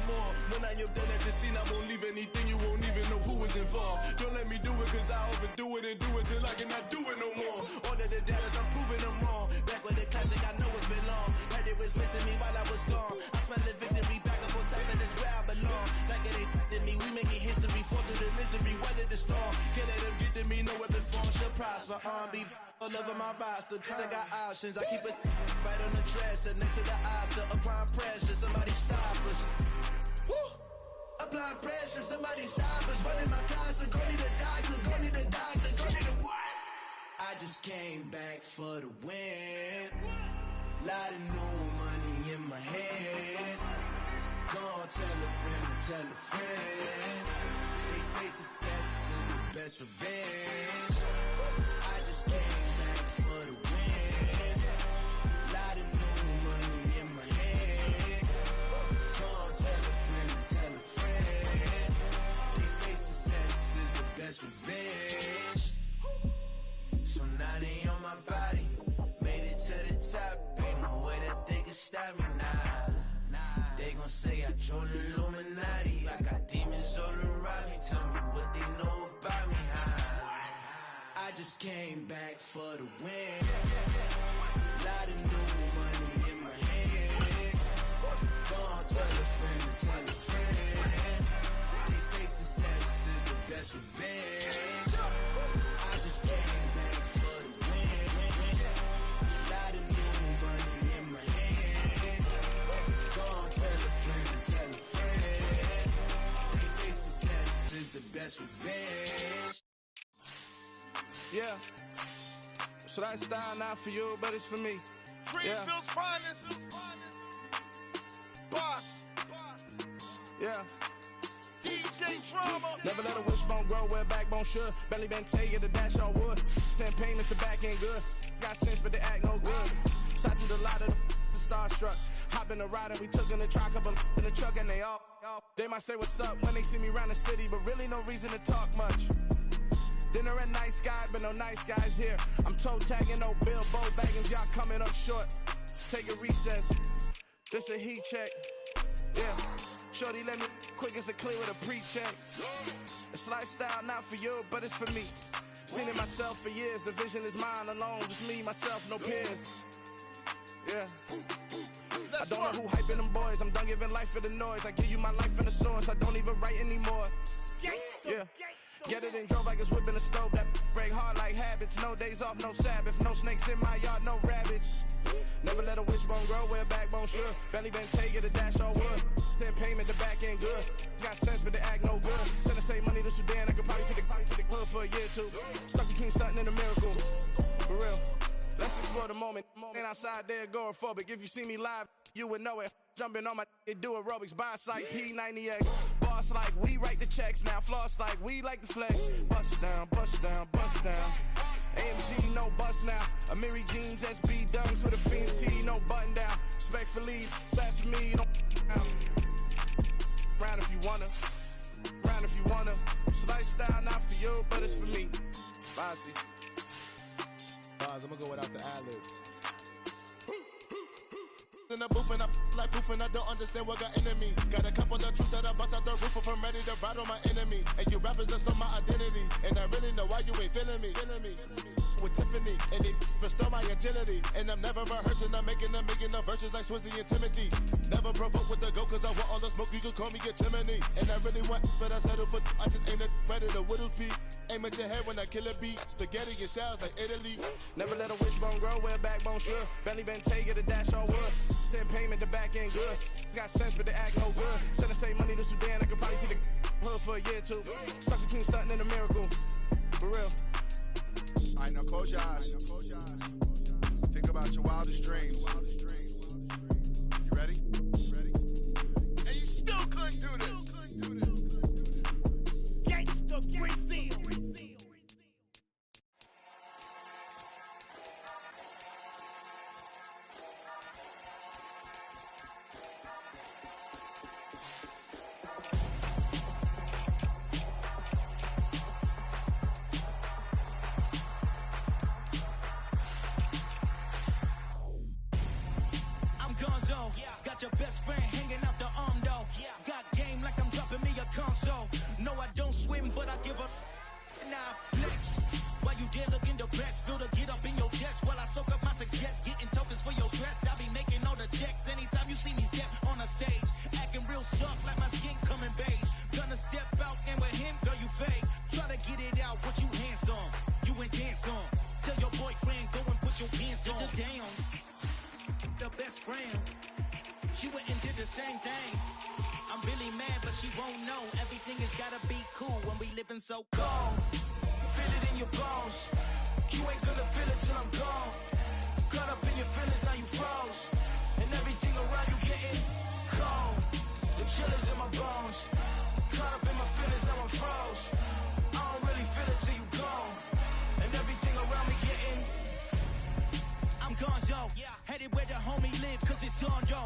more. When I am done at the scene, I won't leave anything, you won't even know who was involved. Don't let me do it, cause I overdo it and do it till I cannot do it no more. All of the doubters, I'm proving them wrong. Back with the classic, I know it's been long. Heard it was missing me while I was gone. I smell the victory back up on top, and it's where I belong. Like it ain't to me, we making history, fall through the misery, weather the storm. Can't let them get to me, no weapon form shall prosper. Be all over my roster, I got options. I keep it right on the dresser, next to the Oscar. Applying pressure, somebody stop us. Woo! Applying pressure, somebody stop us. Running my closet, go need a doctor, go need a doctor, go need a what? I just came back for the win. Lot of new money in my head. Gonna tell a friend to tell a friend. They say success is the best revenge. I just came back for the win. Lot of new money in my head. Gonna tell a friend to tell a friend. They say success is the best revenge. So now they on my body. Made it to the top. Ain't no way that they can stop me now. They gon' say I joined the Illuminati. I got demons all around me. Tell me what they know about me, huh? I just came back for the win. Lot of new money in my head. Gonna tell a friend, tell a friend. They say success is the best revenge. I just came back for the win. Lot of new money in my head. Gonna tell a friend, tell a friend. They say success is the best revenge. Yeah. So that style not for you, but it's for me. Greenfield's finest. Boss. Yeah. DJ Drama. Never let a wishbone grow where backbone should. Belly been taking the dash on wood. 10 payments, the back ain't good. Got sense, but they act no good. Shot through the lot of the starstruck. Hop in the ride and we took in the truck, couple in the truck, and they all. They might say what's up when they see me around the city, but really no reason to talk much. Dinner and nice guy, but no nice guys here. I'm toe tagging, no billboard baggins, y'all coming up short. Take a recess. This a heat check. Yeah. Shorty let me quick as a clear with a pre-check. It's lifestyle not for you, but it's for me. Seen it myself for years. The vision is mine alone, just me, myself, no peers. Yeah. I don't know who hyping them boys. I'm done giving life for the noise. I give you my life in the source. I don't even write anymore. Yeah. Get it and drove like it's whipping a stove. That break hard like habits. No days off, no Sabbath. No snakes in my yard, no rabbits. Never let a wishbone grow where backbone should. Belly been taking the dash all wood. 10 payment, the back ain't good. Got sense, but they act no good. Send the same money to Sudan. I could probably take the hood for a year or two. Stuck between stunting and a miracle. For real. Let's explore the moment. Ain't outside there agoraphobic. If you see me live, you would know it. Jumping on my do aerobics. Boss like P90X. Boss like we write the checks now. Floss like we like the flex. Bust down, bust down, bust down. AMG, no bust now. Amiri jeans, SB dunks with a Fiends T, no button down. Respectfully, that's for me, don't down. Round if you wanna. Round if you wanna. It's lifestyle not for you, but it's for me. Bossy. Bars, I'm gonna go without the ad-libs. In the booth and I like proof and I don't understand what got into me. Got a couple of truths that I bust out the roof if I'm ready to ride on my enemy. And you rappers just on my identity. And I really know why you ain't feeling me. With Tiffany, and they restore my agility. And I'm never rehearsing, I'm making them verses like Swizzy and Timothy. Never provoke with the go, cause I want all the smoke, you can call me a chimney. And I really want, but I settle for, I just ain't ready to Whittles Peak. Aim at your head when I kill a beat. Spaghetti and shells like Italy. Never let a wishbone grow where backbone should. Belly been taking the dash on wood. 10 payment, the back ain't good. Got sense, but they act no good. Send the same money to Sudan, I could probably take the hood for a year or two. Stuck between stunting and a miracle. For real. Alright, now close your eyes. Think about your wildest dreams. You ready? And you still couldn't do this. Gangsta Brazil. Got your best friend hanging out the arm though. Got No, I don't swim, but I give a now flex. While you there looking depressed, feel the get up in your chest while I soak up my success, getting tokens for your stress. I be making all the checks anytime you see me step on a stage, acting real soft like my skin coming beige. Gonna step out and with him, girl, you fake. Try to get it out, what you handsome, you ain't dance on. Tell your boyfriend, go and put your pants on. Down, the best friend, she went and did the same thing. I'm really mad, but she won't know. Everything has gotta be cool when we living so cold. Feel it in your bones. You ain't gonna feel it till I'm gone. Caught up in your feelings, now you froze. And everything around you getting cold. The chill is in my bones. Caught up in my feelings, now I'm froze. I don't really feel it till you gone. And everything around me getting I'm gone, yo. Headed where the homie live, cause it's on, yo.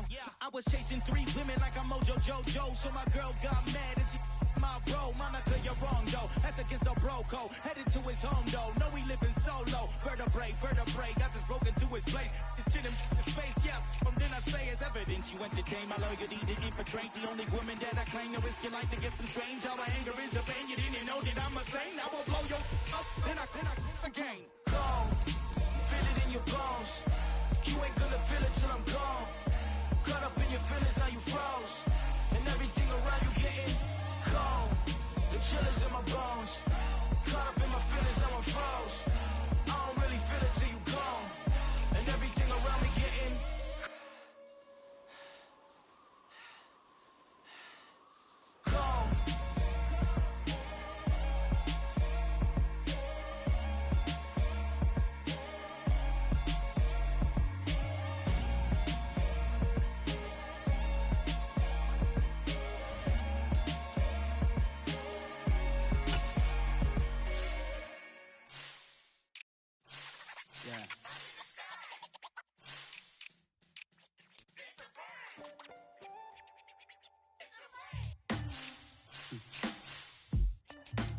I was chasing 3 women like I'm Mojo Jojo. So my girl got mad and she my bro. Monica, you're wrong, though. That's against a bro code. Headed to his home, though. No, we living solo. Vertebrae. I just broke into his place. It's shit in space, yeah. From then I say it's evidence. You entertain my loyalty to infiltrate. The only woman that I claim to risk your life to get some strange. How my anger is a pain. You didn't know that I'm a saint. I will blow your up. Then I again. Gone. Feel it in your bones. You ain't gonna feel it till I'm gone. Caught up in your feelings, now you froze. And everything around you getting cold. The chill is in my bones. Caught up in my feelings, now I'm froze. I don't really feel it till you gone. And everything around me getting cold.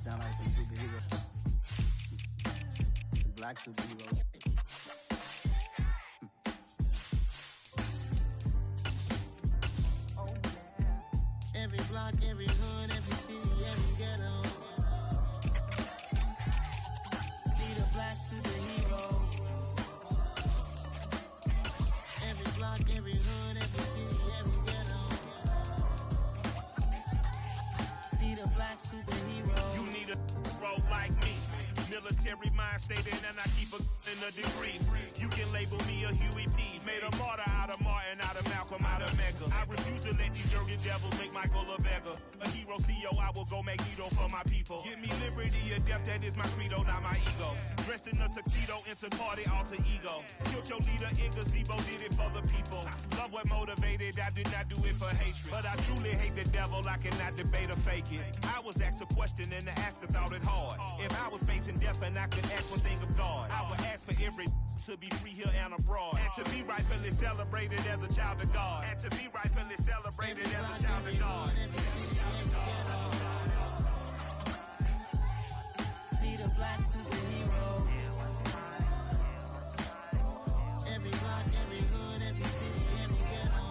Sound like some superhero. Some black superheroes. Oh yeah. Every block, every hood, every city, every ghetto. Need a black superhero. Every block, every hood, every city, every ghetto. Need a black superhero. You need a role like me. Military mind stated, and I keep in a degree. You can label me a Huey P. Made a martyr out of Martin, out of Malcolm, out of Mecca. I refuse to let these Jurgen devils make Michael a beggar. A hero CEO, I will go Magneto for my people. Give me liberty or death, that is my credo, not my ego. Dressed in a tuxedo, into party, alter ego. Killed your leader in gazebo, did it for the people. Love what motivated, I did not do it for hatred. But I truly hate the devil, I cannot debate or fake it. I was asked a question and the asker thought it hard. If I was facing death and I could ask one thing of God, I would ask for every to be free here and abroad. And to be rightfully celebrated as a child of God. And to be rightfully celebrated as a child of God. Need a black superhero. Every block, every hood, every city, every ghetto.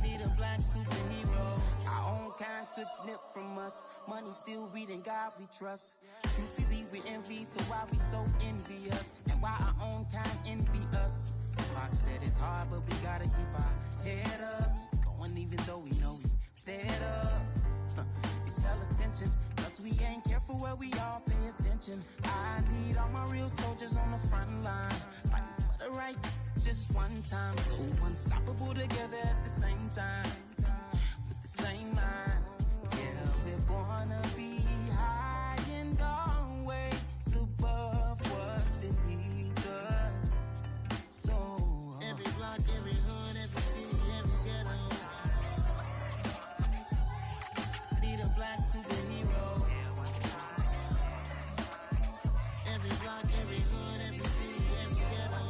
Need a black superhero. Our own kind took nip from us. Money still reading, God we trust. Truthfully we envy, so why we so envious? And why our own kind envy us? Pac said it's hard, but we gotta keep our head up. Going even though we know we fed up. It's hell attention, cause we ain't careful where we all pay attention. I need all my real soldiers on the front line, fighting for the right just one time. So unstoppable together at the same time, with the same mind. Yeah, we're gonna be high and always above what's beneath us. So every block, every hood, every city, every ghetto. Need a black superhero. Every block, every hood, every city, every ghetto.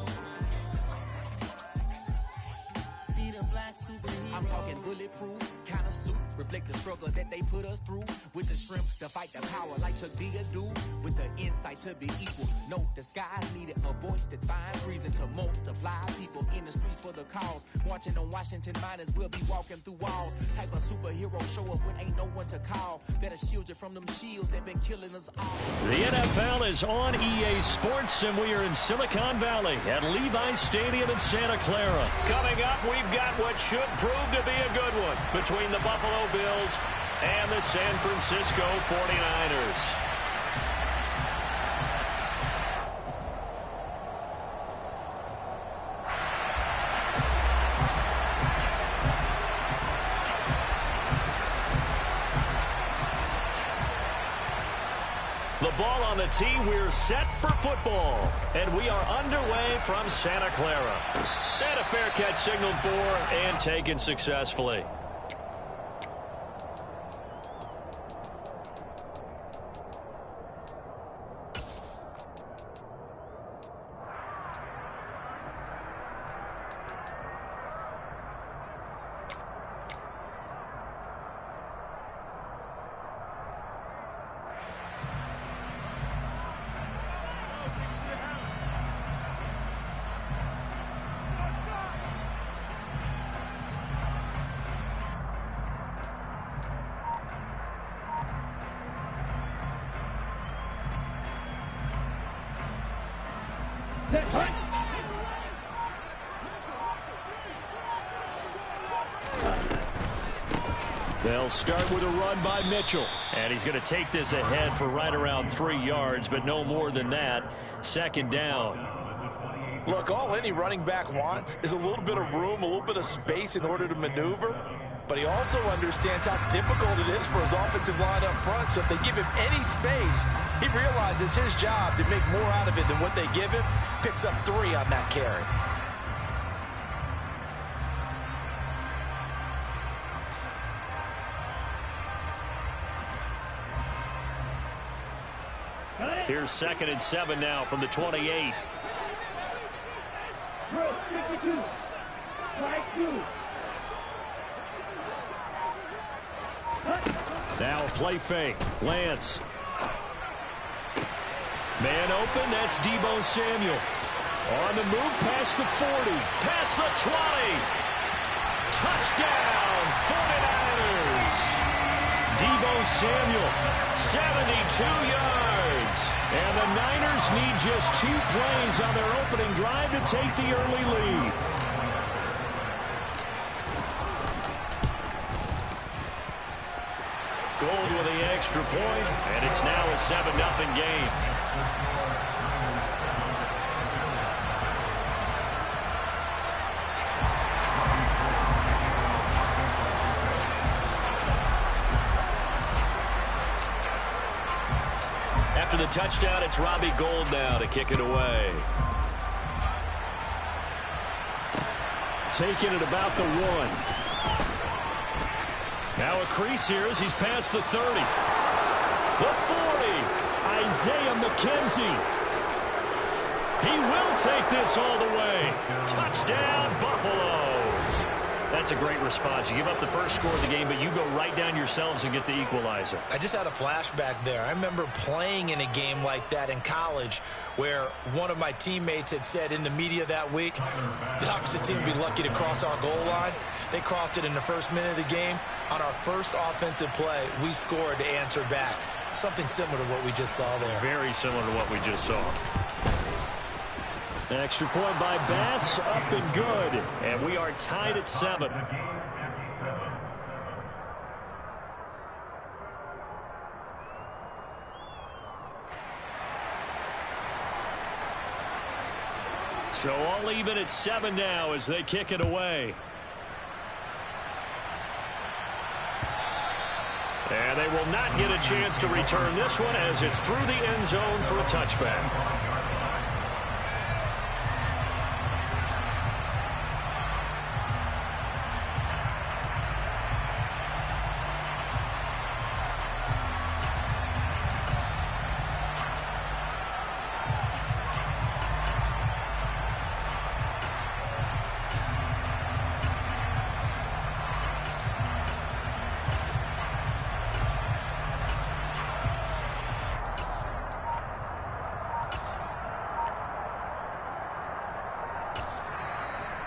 Need a black superhero. I'm talking bulletproof kind of suit. reflect the struggle that they put us through. With the strength to fight the power like Chuck D do. With the insight to be equal. Note the skies needed a voice that finds reason to multiply. People in the streets for the cause. Marching on Washington miners will be walking through walls. Type of superhero show up when ain't no one to call. That'll shield you from them shields that been killing us all. The NFL is on EA Sports, and we are in Silicon Valley at Levi's Stadium in Santa Clara. Coming up, we've got what should prove to be a good one between the Buffalo Bills and the San Francisco 49ers. The ball on the tee, we're set for football. And we are underway from Santa Clara. And a fair catch signaled for and taken successfully. They'll start with a run by Mitchell. And he's going to take this ahead for right around 3 yards, but no more than that. Second down. Look, all any running back wants is a little bit of room, a little bit of space in order to maneuver. But he also understands how difficult it is for his offensive line up front. So if they give him any space, he realizes his job to make more out of it than what they give him. Picks up 3 on that carry. Here's 2nd and 7 now from the 28. Now a play fake. Lance. Man open. That's Deebo Samuel. On the move past the 40. Past the 20. Touchdown 49ers. Deebo Samuel. 72 yards. And the Niners need just 2 plays on their opening drive to take the early lead. Gold with the extra point, and it's now a 7-0 game. After the touchdown, it's Robbie Gould now to kick it away. Taking it about the 1. Now a crease here as he's past the 30. The 40. Isaiah McKenzie. He will take this all the way. Touchdown, Buffalo. That's a great response. You give up the first score of the game, but you go right down yourselves and get the equalizer. I just had a flashback there. I remember playing in a game like that in college where one of my teammates had said in the media that week, the opposite team would be lucky to cross our goal line. They crossed it in the first minute of the game. On our first offensive play, we scored to answer back. Something similar to what we just saw there. Very similar to what we just saw. An extra point by Bass, up and good. And we are tied at 7. So all even at 7 now as they kick it away. And they will not get a chance to return this one as it's through the end zone for a touchback.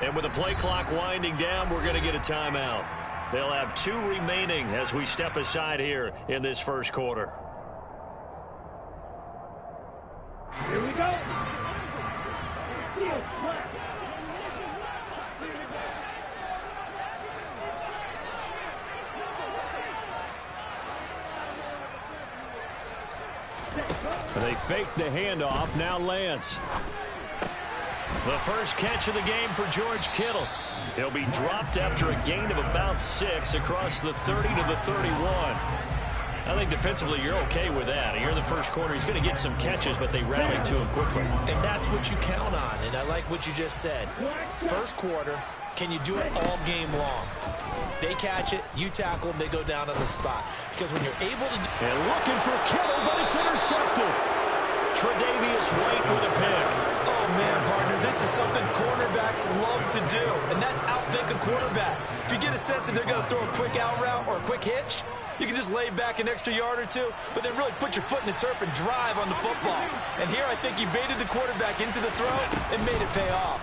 And with the play clock winding down, we're going to get a timeout. They'll have 2 remaining as we step aside here in this first quarter. Here we go. They fake the handoff. Now Lance. The first catch of the game for George Kittle. He'll be dropped after a gain of about 6 across the 30 to the 31. I think defensively you're okay with that. Here in the first quarter, he's going to get some catches, but they rallied to him quickly. And that's what you count on, and I like what you just said. First quarter, can you do it all game long? They catch it, you tackle them, they go down on the spot. Because when you're able to... And looking for Kittle, but it's intercepted. Tre'Davious White with a pick. Oh, man, partner, this is something cornerbacks love to do, and that's outthink a quarterback. If you get a sense that they're going to throw a quick out route or a quick hitch, you can just lay back an extra yard or 2, but then really put your foot in the turf and drive on the football. And here I think he baited the quarterback into the throw and made it pay off.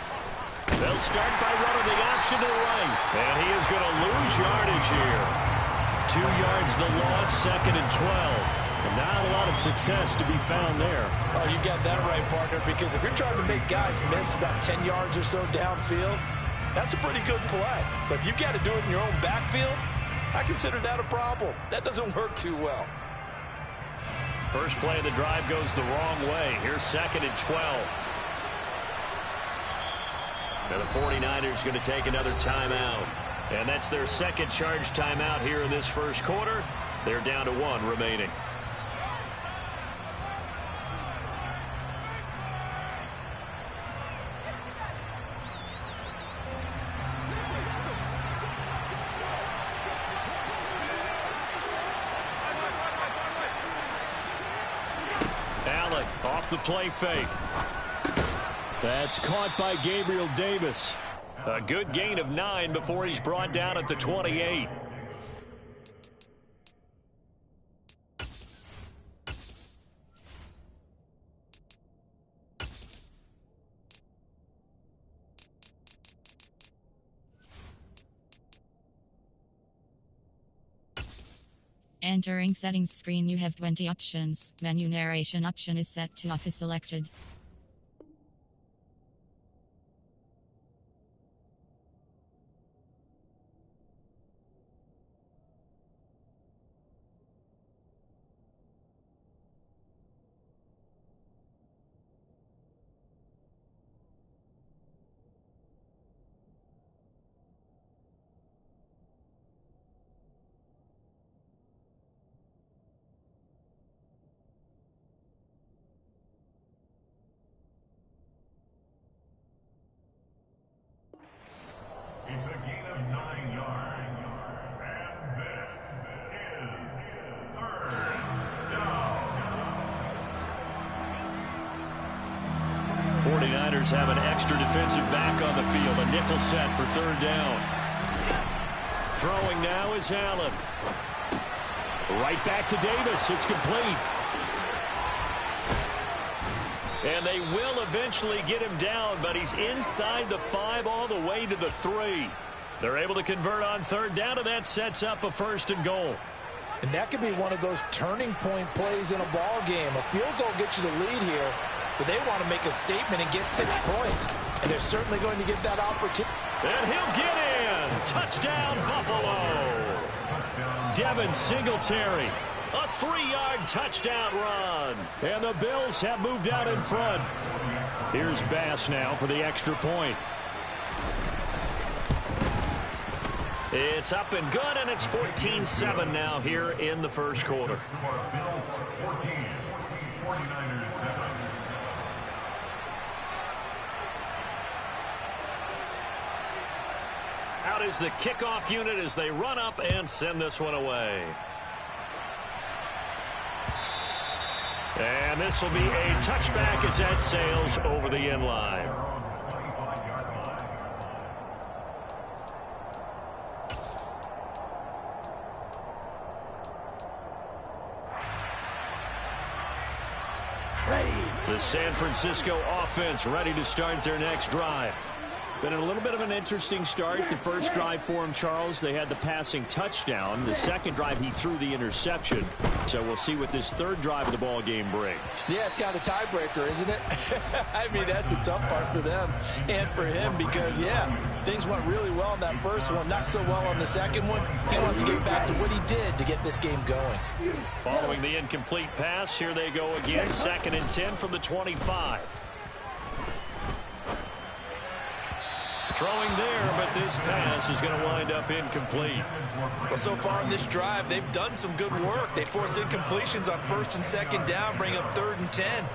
They'll start by running the option to the right, and he is going to lose yardage here. 2 yards the loss, 2nd and 12. And not a lot of success to be found there. Oh, you got that right, partner, because if you're trying to make guys miss about 10 yards or so downfield, that's a pretty good play. But if you've got to do it in your own backfield, I consider that a problem. That doesn't work too well. First play of the drive goes the wrong way. Here's 2nd and 12. Now the 49ers going to take another timeout. And that's their second charge timeout here in this first quarter. They're down to 1 remaining. Allen off the play fake. That's caught by Gabriel Davis. A good gain of 9 before he's brought down at the 28. Entering settings screen, you have 20 options. Menu narration option is set to off is selected. It's a gain of 9 yards. And this is 3rd down. 49ers have an extra defensive back on the field. A nickel set for 3rd down. Throwing now is Allen. Right back to Davis. It's complete. And they will eventually get him down, but he's inside the 5 all the way to the 3. They're able to convert on 3rd down, and that sets up a 1st and goal. And that could be one of those turning point plays in a ball game. A field goal gets you the lead here, but they want to make a statement and get 6 points. And they're certainly going to get that opportunity. And he'll get in. Touchdown, Buffalo. Devin Singletary. A 3-yard touchdown run. And the Bills have moved out in front. Here's Bass now for the extra point. It's up and good, and it's 14-7 now here in the first quarter. Bills 14, 49ers 7. Out is the kickoff unit as they run up and send this one away. And this will be a touchback as that sails over the end line. The San Francisco offense ready to start their next drive. Been a little bit of an interesting start. The first drive for him, Charles, they had the passing touchdown. The second drive, he threw the interception. So we'll see what this third drive of the ball game brings. Yeah, it's kind of a tiebreaker, isn't it? I mean, that's the tough part for them and for him because, yeah, things went really well in that first one, not so well on the second one. He wants to get back to what he did to get this game going. Following the incomplete pass, here they go again. 2nd and 10 from the 25. Throwing there, but this pass is going to wind up incomplete. Well, so far in this drive, they've done some good work. They force incompletions on 1st and 2nd down, bring up 3rd and 10.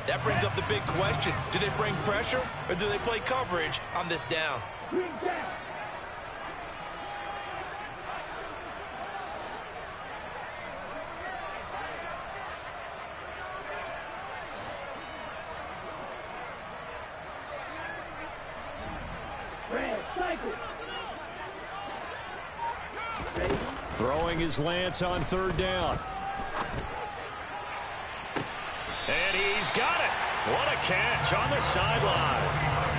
That brings up the big question. Do they bring pressure or do they play coverage on this down? Throwing is Lance on 3rd down. And he's got it. What a catch on the sideline.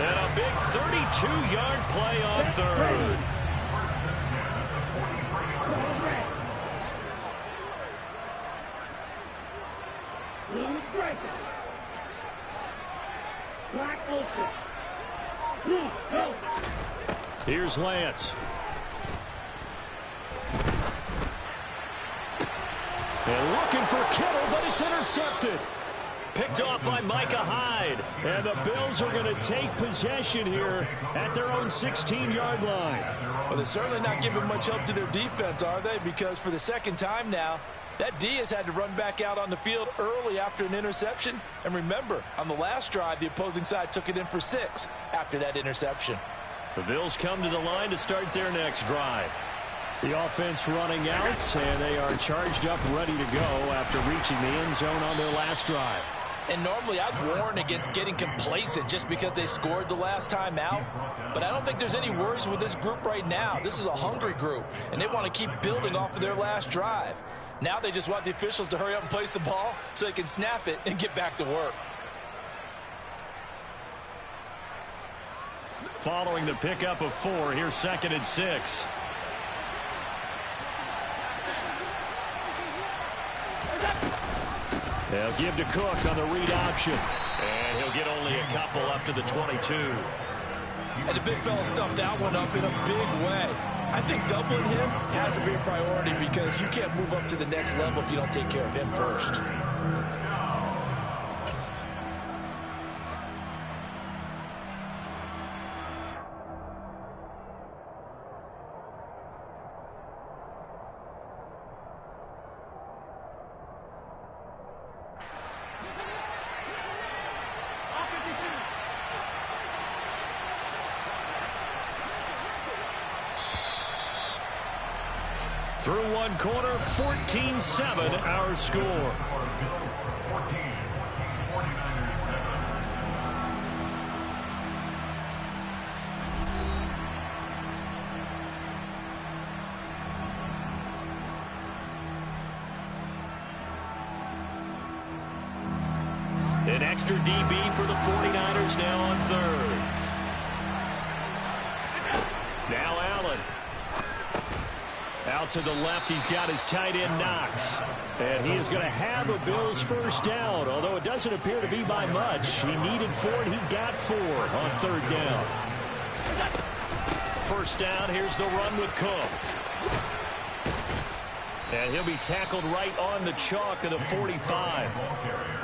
And a big 32-yard play on 3rd. Here's Lance. And looking for Kittle, but it's intercepted. Picked off by Micah Hyde. And the Bills are going to take possession here at their own 16-yard line. Well, they're certainly not giving much help to their defense, are they? Because for the second time now, that D has had to run back out on the field early after an interception. And remember, on the last drive, the opposing side took it in for 6 after that interception. The Bills come to the line to start their next drive. The offense running out, and they are charged up, ready to go after reaching the end zone on their last drive. And normally I'd warn against getting complacent just because they scored the last time out. But I don't think there's any worries with this group right now. This is a hungry group, and they want to keep building off of their last drive. Now they just want the officials to hurry up and place the ball so they can snap it and get back to work. Following the pickup of 4, here's 2nd and 6. They'll give to Cook on the read option. And he'll get only a couple up to the 22. And the big fella stuffed that one up in a big way. I think doubling him has to be a priority because you can't move up to the next level if you don't take care of him first. Through one quarter, 14-7 our score. An extra DB for the 49ers now on 3rd. Now Allen. Out to the left, he's got his tight end Knox. And he is going to have a Bills first down, although it doesn't appear to be by much. He needed 4, and he got 4 on 3rd down. First down, here's the run with Cook. And he'll be tackled right on the chalk of the 45.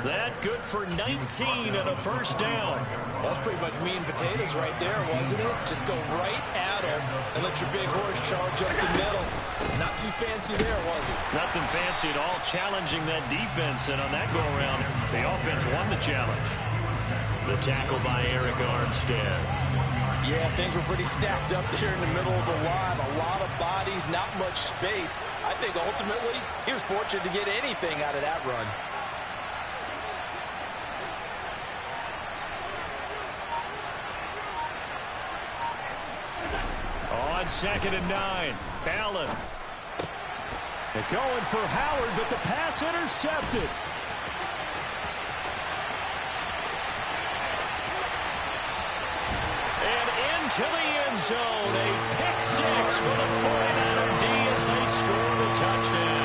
That good for 19 and a first down. That was pretty much meat and potatoes right there, wasn't it? Just go right at him and let your big horse charge up the middle. Not too fancy there, was it? Nothing fancy at all, challenging that defense. And on that go-around, the offense won the challenge. The tackle by Eric Armstead. Yeah, things were pretty stacked up there in the middle of the line. A lot of bodies, not much space. I think ultimately he was fortunate to get anything out of that run. On 2nd and 9, Allen. They're going for Howard, but the pass intercepted. to the end zone. A pick six for the 49er D as they score the touchdown.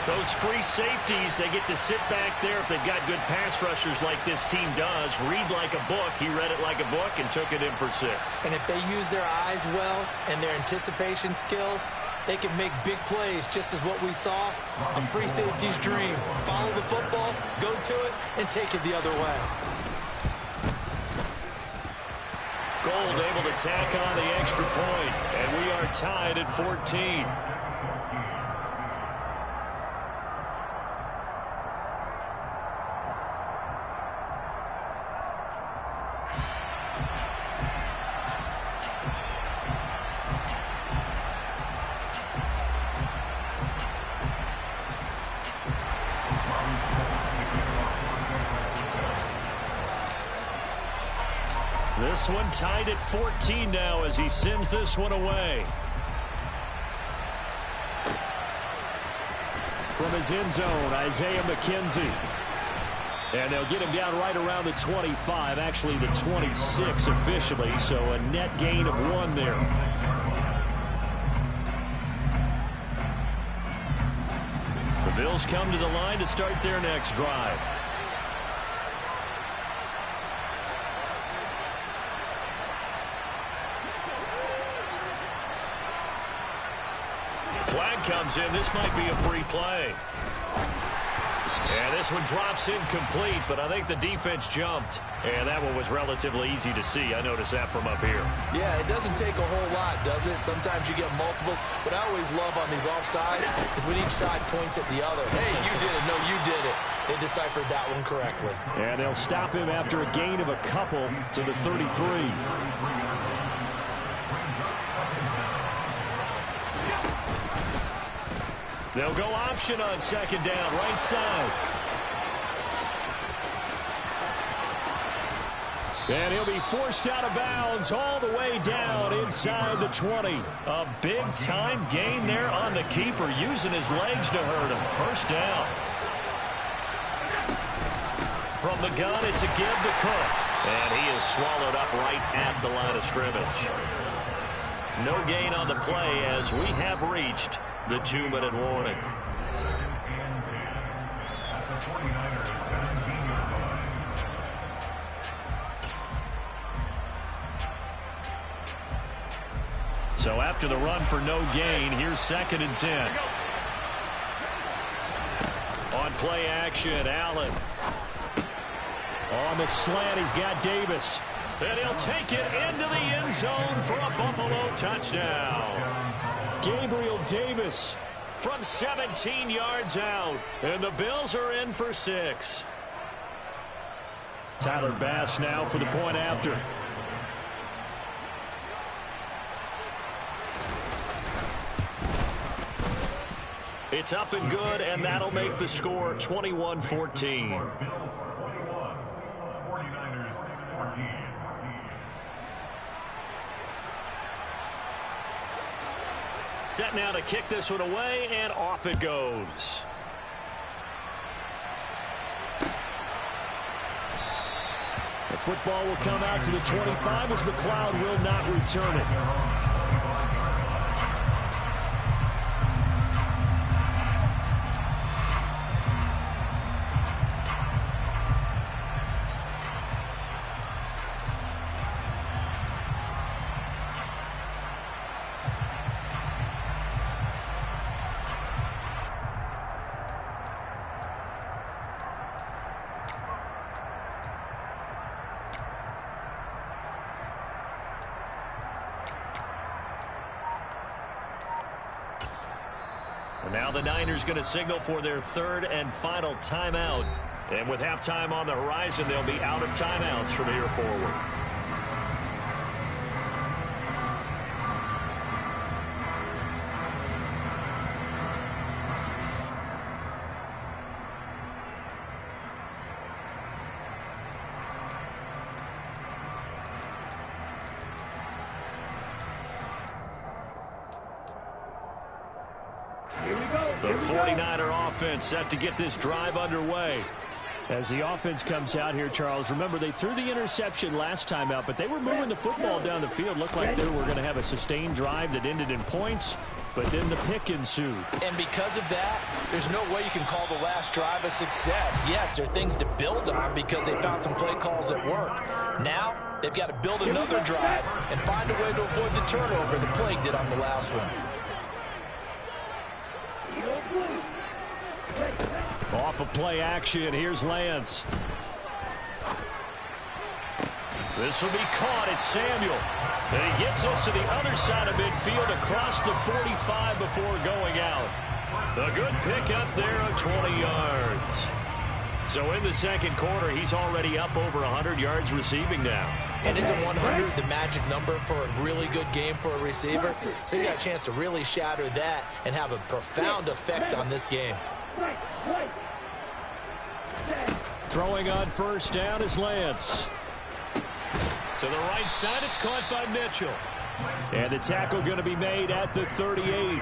Those free safeties, they get to sit back there if they've got good pass rushers like this team does. Read like a book. He read it like a book and took it in for 6. And if they use their eyes well and their anticipation skills, they can make big plays, just as what we saw. A free safety's dream. Follow the football, go to it, and take it the other way. Gold able to tack on the extra point, and we are tied at 14. This one tied at 14 now as he sends this one away. From his end zone, Isaiah McKenzie. And they'll get him down right around the 25, actually the 26 officially, so a net gain of 1 there. The Bills come to the line to start their next drive. Flag comes in. This might be a free play. And this one drops incomplete, but I think the defense jumped. And that one was relatively easy to see. I noticed that from up here. Yeah, it doesn't take a whole lot, does it? Sometimes you get multiples. But I always love on these offsides is when each side points at the other. Hey, you did it. No, you did it. They deciphered that one correctly. And they'll stop him after a gain of a couple to the 33. They'll go option on second down, right side. And he'll be forced out of bounds all the way down inside the 20. A big-time gain there on the keeper, using his legs to hurt him. First down. From the gun, it's a give to Cook. And he is swallowed up right at the line of scrimmage. No gain on the play as we have reached the 2-minute warning. So after the run for no gain, here's 2nd and 10. On play action, Allen. On the slant, he's got Davis. And he'll take it into the end zone for a Buffalo touchdown. Gabriel Davis from 17 yards out. And the Bills are in for 6. Tyler Bass now for the point after. It's up and good, and that'll make the score 21-14. 49ers 14. Set now to kick this one away, and off it goes. The football will come out to the 25 as McLeod will not return it. And now the Niners going to signal for their 3rd and final timeout. And with halftime on the horizon, they'll be out of timeouts from here forward. The 49er offense set to get this drive underway. As the offense comes out here, Charles, remember they threw the interception last time out, but they were moving the football down the field. Looked like they were going to have a sustained drive that ended in points, but then the pick ensued. And because of that, there's no way you can call the last drive a success. Yes, there are things to build on because they found some play calls that work. Now, they've got to build another drive and find a way to avoid the turnover the Plague did on the last one. Off of play action, here's Lance. This will be caught. It's Samuel. And he gets us to the other side of midfield across the 45 before going out. A good pickup there of 20 yards. So in the second quarter, he's already up over 100 yards receiving now. And isn't 100 the magic number for a really good game for a receiver? So he got a chance to really shatter that and have a profound effect on this game. Throwing on first down is Lance. To the right side, it's caught by Mitchell. And the tackle going to be made at the 38.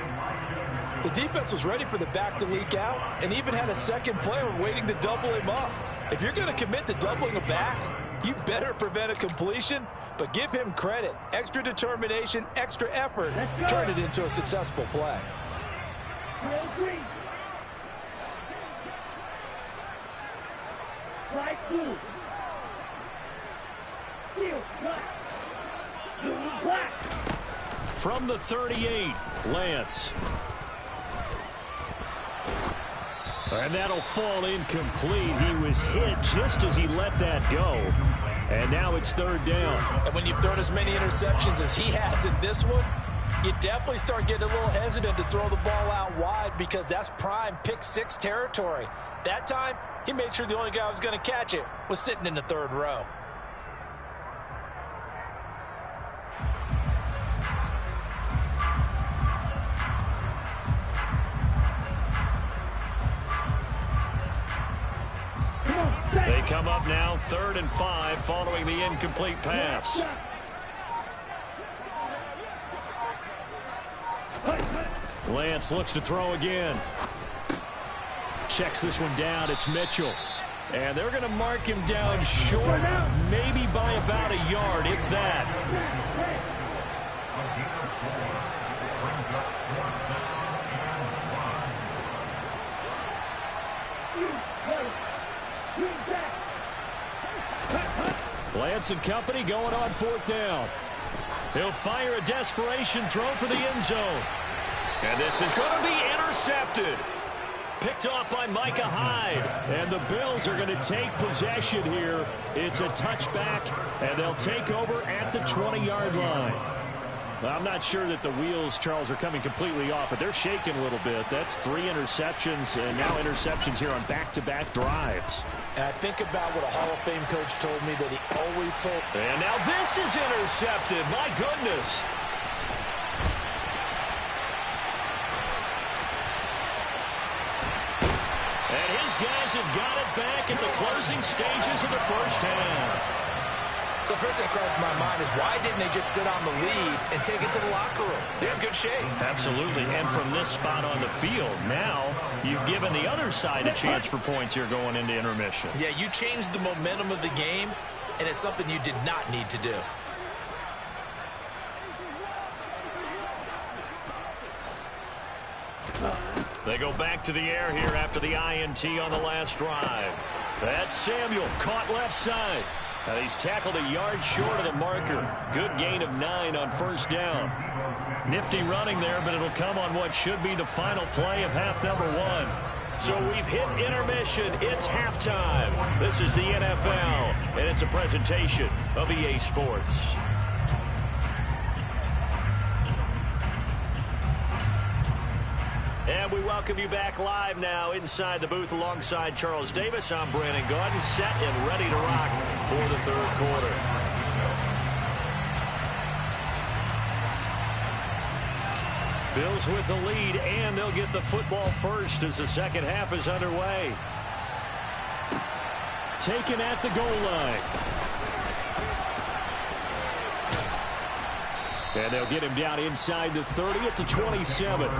The defense was ready for the back to leak out and even had a second player waiting to double him up. If you're going to commit to doubling a back, you better prevent a completion, but give him credit. Extra determination, extra effort, turn it into a successful play. From the 38, Lance. And that'll fall incomplete. He was hit just as he let that go. And now it's third down. And when you've thrown as many interceptions as he has in this one, you definitely start getting a little hesitant to throw the ball out wide because that's prime pick six territory. That time, he made sure the only guy who was going to catch it was sitting in the third row. They come up now 3rd and 5 following the incomplete pass. Lance looks to throw again. Checks this one down. It's Mitchell. And they're going to mark him down short, maybe by about a yard, if that. Lance and company going on 4th down. He'll fire a desperation throw for the end zone. And this is going to be intercepted. Picked off by Micah Hyde. And the Bills are going to take possession here. It's a touchback, and they'll take over at the 20-yard line. Well, I'm not sure that the wheels, Charles, are coming completely off, but they're shaking a little bit. That's 3 interceptions, and now interceptions here on back-to-back drives. And I think about what a Hall of Fame coach told me that he always told. And now this is intercepted. My goodness. And his guys have got it back at the closing stages of the first half. So first thing that crosses my mind is why didn't they just sit on the lead and take it to the locker room? They're in good shape. Absolutely. And from this spot on the field, now you've given the other side a chance for points here going into intermission. Yeah, you changed the momentum of the game, and it's something you did not need to do. They go back to the air here after the INT on the last drive. That's Samuel, caught left side. Now he's tackled a yard short of the marker. Good gain of 9 on first down. Nifty running there, but it'll come on what should be the final play of half number 1. So we've hit intermission. It's halftime. This is the NFL, and it's a presentation of EA Sports. And we welcome you back live now inside the booth alongside Charles Davis. I'm Brandon Gaudin, set and ready to rock for the third quarter. Bills with the lead, and they'll get the football first as the second half is underway. Taken at the goal line. And they'll get him down inside the 30 at the 27.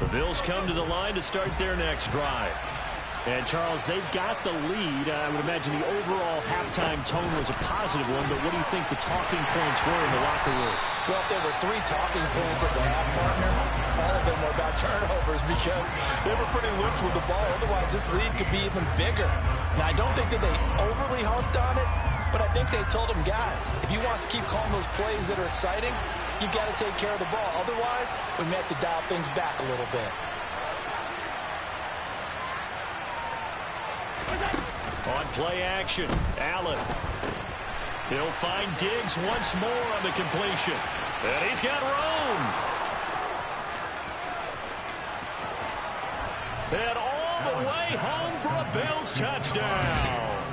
The Bills come to the line to start their next drive. And, Charles, they've got the lead. I would imagine the overall halftime tone was a positive one, but what do you think the talking points were in the locker room? Well, if there were 3 talking points at the half, partner, all of them were about turnovers because they were pretty loose with the ball. Otherwise, this lead could be even bigger. Now, I don't think that they overly harped on it, but I think they told them, guys, if you want to keep calling those plays that are exciting, you've got to take care of the ball. Otherwise, we may have to dial things back a little bit. On play action, Allen. He'll find Diggs once more on the completion. And he's got room. And all the way home for a Bills touchdown.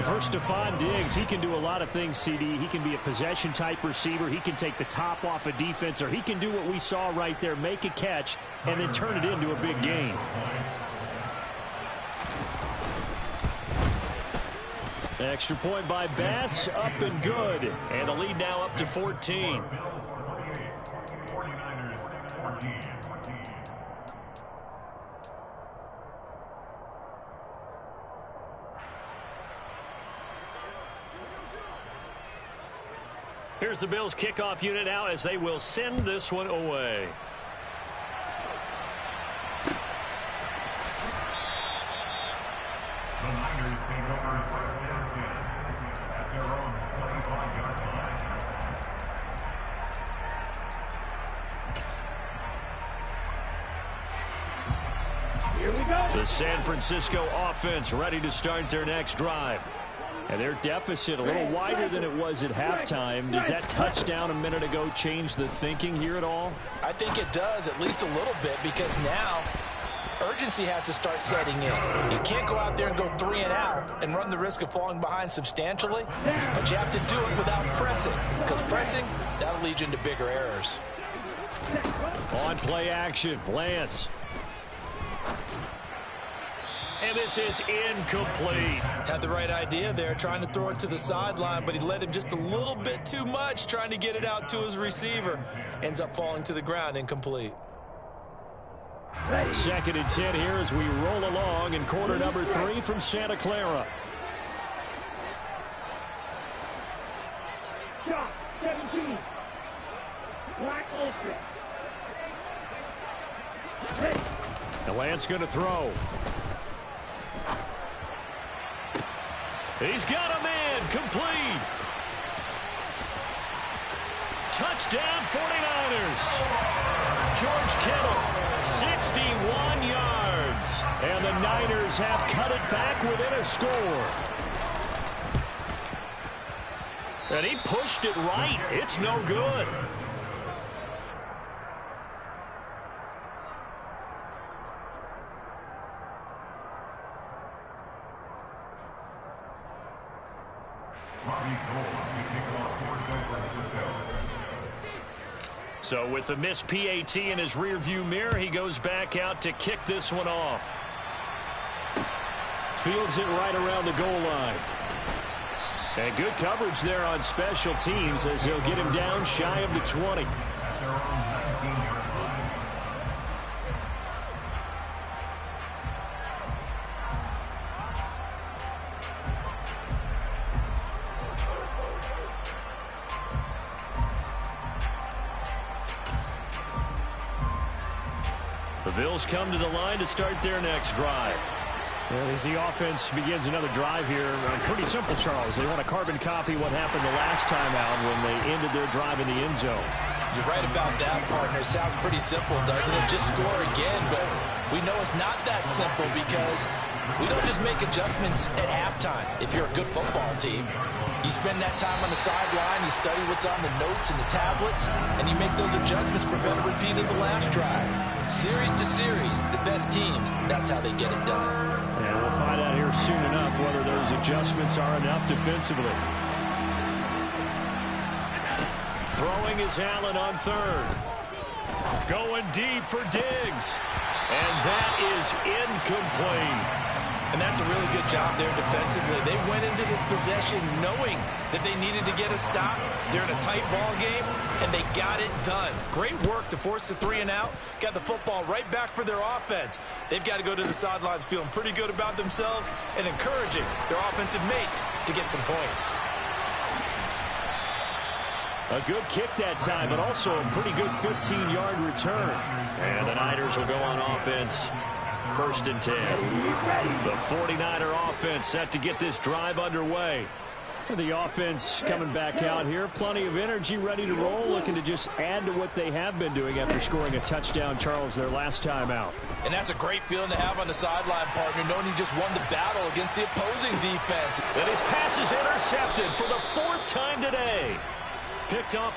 First, Stephon Diggs, he can do a lot of things, CD. He can be a possession-type receiver. He can take the top off a defense, or he can do what we saw right there, make a catch, and then turn it into a big game. Extra point by Bass, up and good. And the lead now up to 14. Here's the Bills kickoff unit now as they will send this one away. The Niners take over first and 10 at their own 25-yard line. Here we go. The San Francisco offense ready to start their next drive. And their deficit a little wider than it was at halftime. Does that touchdown a minute ago change the thinking here at all? I think it does, at least a little bit, because now urgency has to start setting in. You can't go out there and go 3 and out and run the risk of falling behind substantially, but you have to do it without pressing, because pressing, that'll lead you into bigger errors. On play action, Lance. And this is incomplete. Had the right idea there, trying to throw it to the sideline, but he led him just a little bit too much, trying to get it out to his receiver. Ends up falling to the ground, incomplete. Second and 10 here as we roll along in quarter number 3 from Santa Clara. Shot 17. Black Ultra. The Lance going to throw. He's got a man, complete. Touchdown 49ers. George Kittle, 61 yards. And the Niners have cut it back within a score. And he pushed it right. It's no good. So with the missed PAT in his rearview mirror, he goes back out to kick this one off. Fields it right around the goal line. And good coverage there on special teams as he'll get him down shy of the 20. The Bills come to the line to start their next drive. As the offense begins another drive here, pretty simple, Charles. They want to carbon copy what happened the last time out when they ended their drive in the end zone. You're right about that, partner. Sounds pretty simple, doesn't it? Just score again, but we know it's not that simple because we don't just make adjustments at halftime. If you're a good football team, you spend that time on the sideline, you study what's on the notes and the tablets, and you make those adjustments to prevent a repeat of the last drive. Series to series, the best teams, that's how they get it done. And we'll find out here soon enough whether those adjustments are enough defensively. Throwing is Allen on third. Going deep for Diggs. And that is incomplete. And that's a really good job there defensively. They went into this possession knowing that they needed to get a stop. They're in a tight ball game, and they got it done. Great work to force the 3 and out. Got the football right back for their offense. They've got to go to the sidelines feeling pretty good about themselves and encouraging their offensive mates to get some points. A good kick that time, but also a pretty good 15-yard return. And the Niners will go on offense. 1st and 10. The 49er offense set to get this drive underway. The offense coming back out here. Plenty of energy, ready to roll, looking to just add to what they have been doing after scoring a touchdown, Charles, their last time out. And that's a great feeling to have on the sideline, partner, knowing you just won the battle against the opposing defense. And his pass is intercepted for the 4th time today. Picked up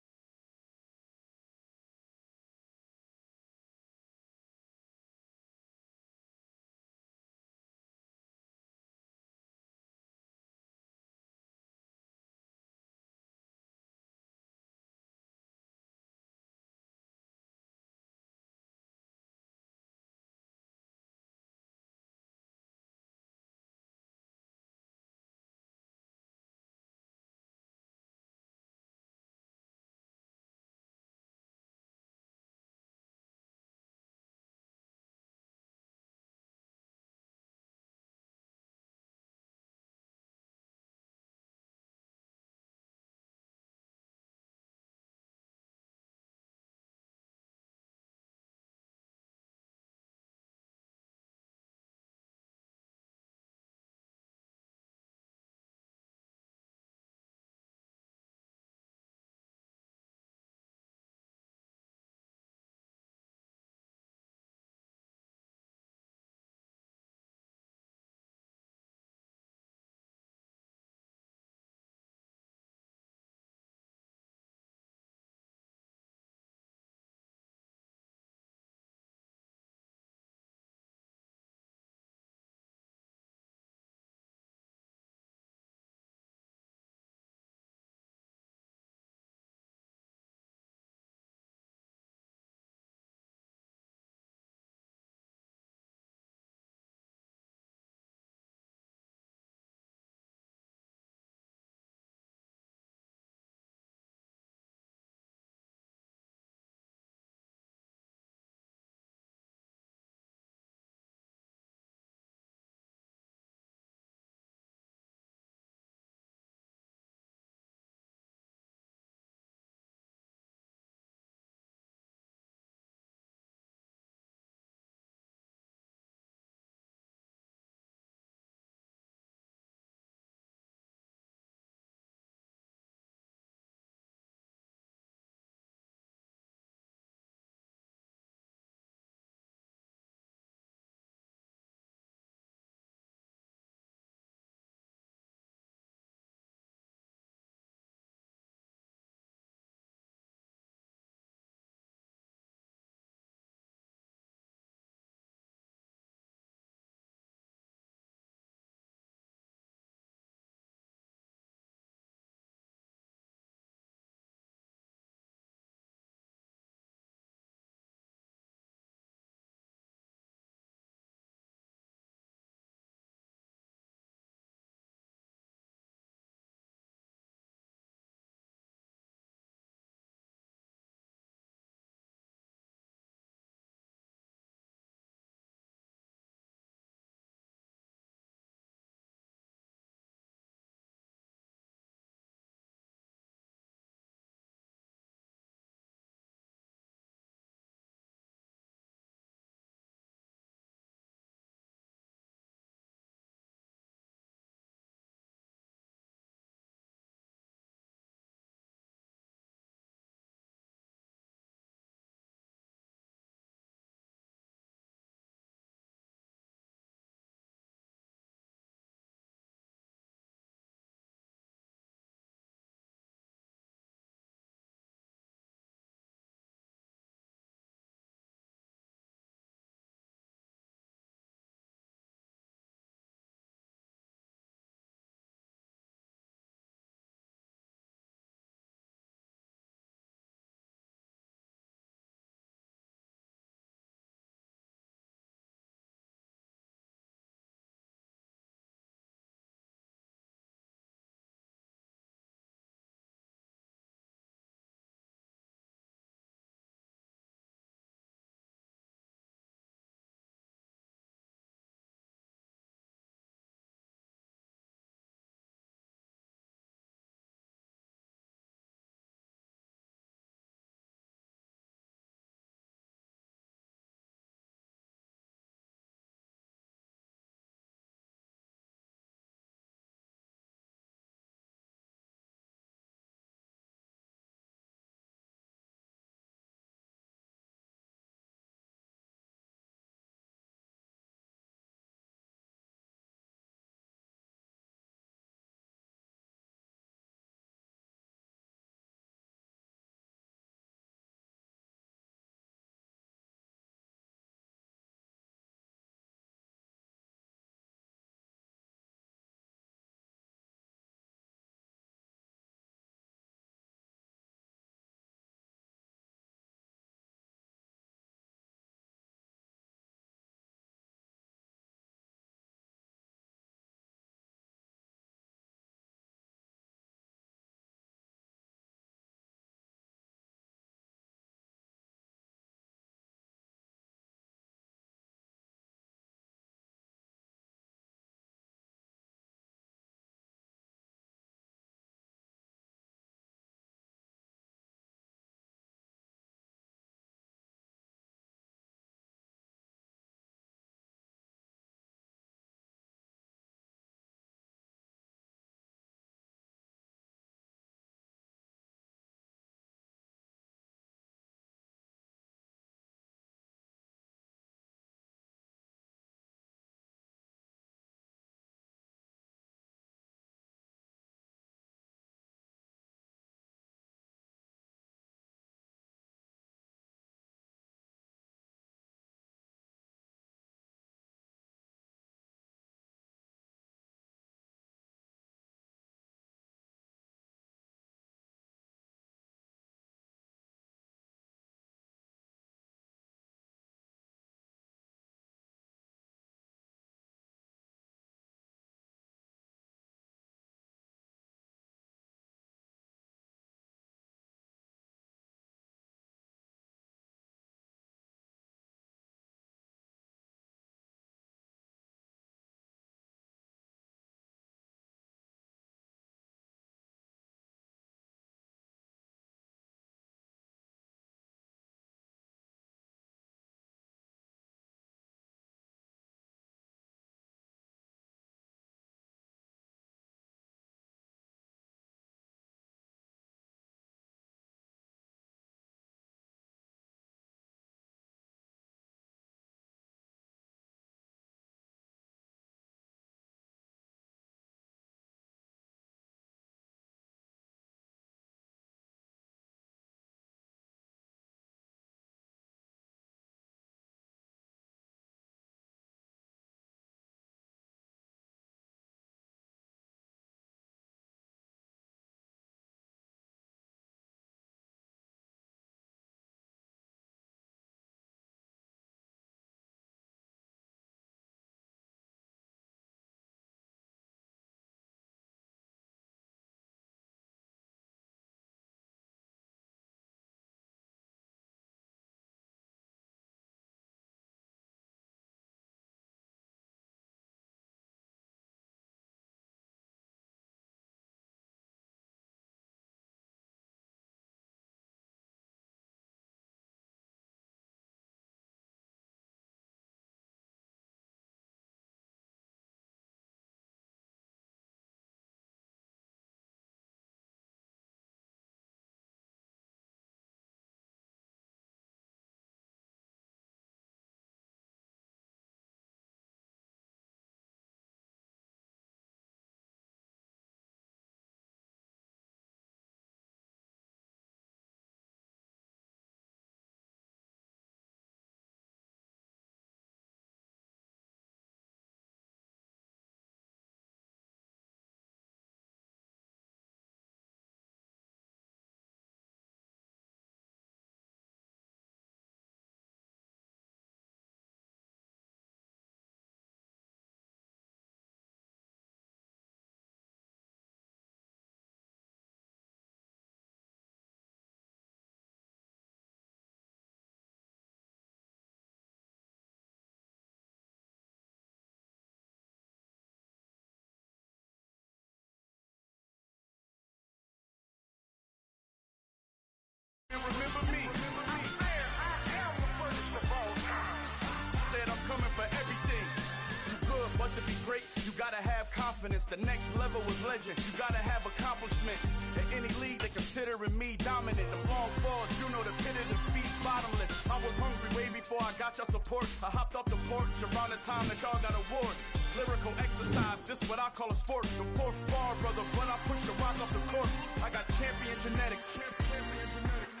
confidence. The next level was legend. You gotta have accomplishments. In any league, they considering me dominant. The long falls, you know the pit of defeat, bottomless. I was hungry way before I got your support. I hopped off the porch around the time that y'all got awards. Lyrical exercise, this what I call a sport. The fourth bar, brother, when I push the rock off the court. I got champion genetics. Champion genetics.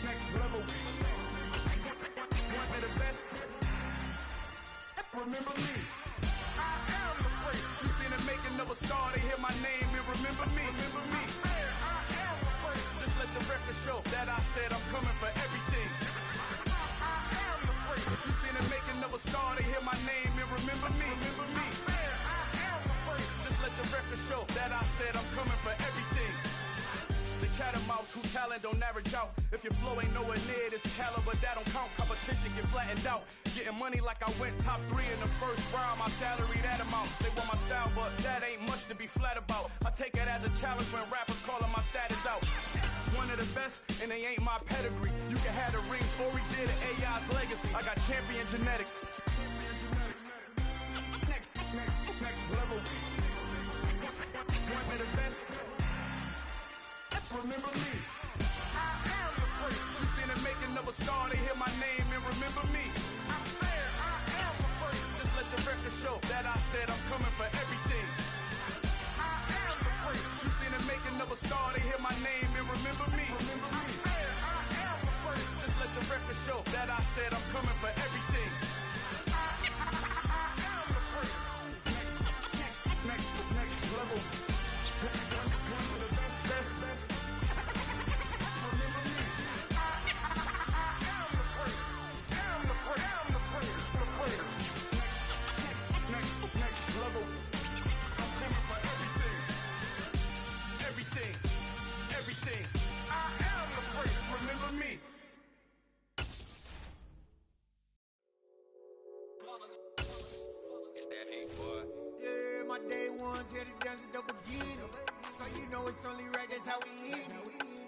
Next level. One of the best. Remember me. I am the great. You seen the making of a star, they hear my name and remember me. Remember me. I am the great. Just let the record show that I said I'm coming for everything. I am the great. You seen the making of a star, they hear my name and remember me. Remember me. I am the great. Just let the record show that I said I'm coming for everything. The chattermouths who talent don't average out. If your flow ain't nowhere near this caliber, that don't count. Competition get flattened out. Getting money like I went top 3 in the first round. My salary that amount. They want my style, but that ain't much to be flat about. I take it as a challenge when rappers calling my status out. One of the best, and they ain't my pedigree. You can have the rings, or we did an AI's legacy. I got champion genetics. Next level. One of the best. Remember me. I am the great. You seen the making of a star, they hear my name and remember me. I am the great. Just let the record show that I said I'm coming for everything. I am the great. You seen the making of a star, they hear my name and remember me. Remember me. I am the great. Just let the record show that I said I'm coming for everything. I am the great. Next level. One of the best. Everything. I am the great. Remember me. It's that hate, boy. Yeah, my day ones here to dance at the beginning. So you know it's only right, that's how we end it.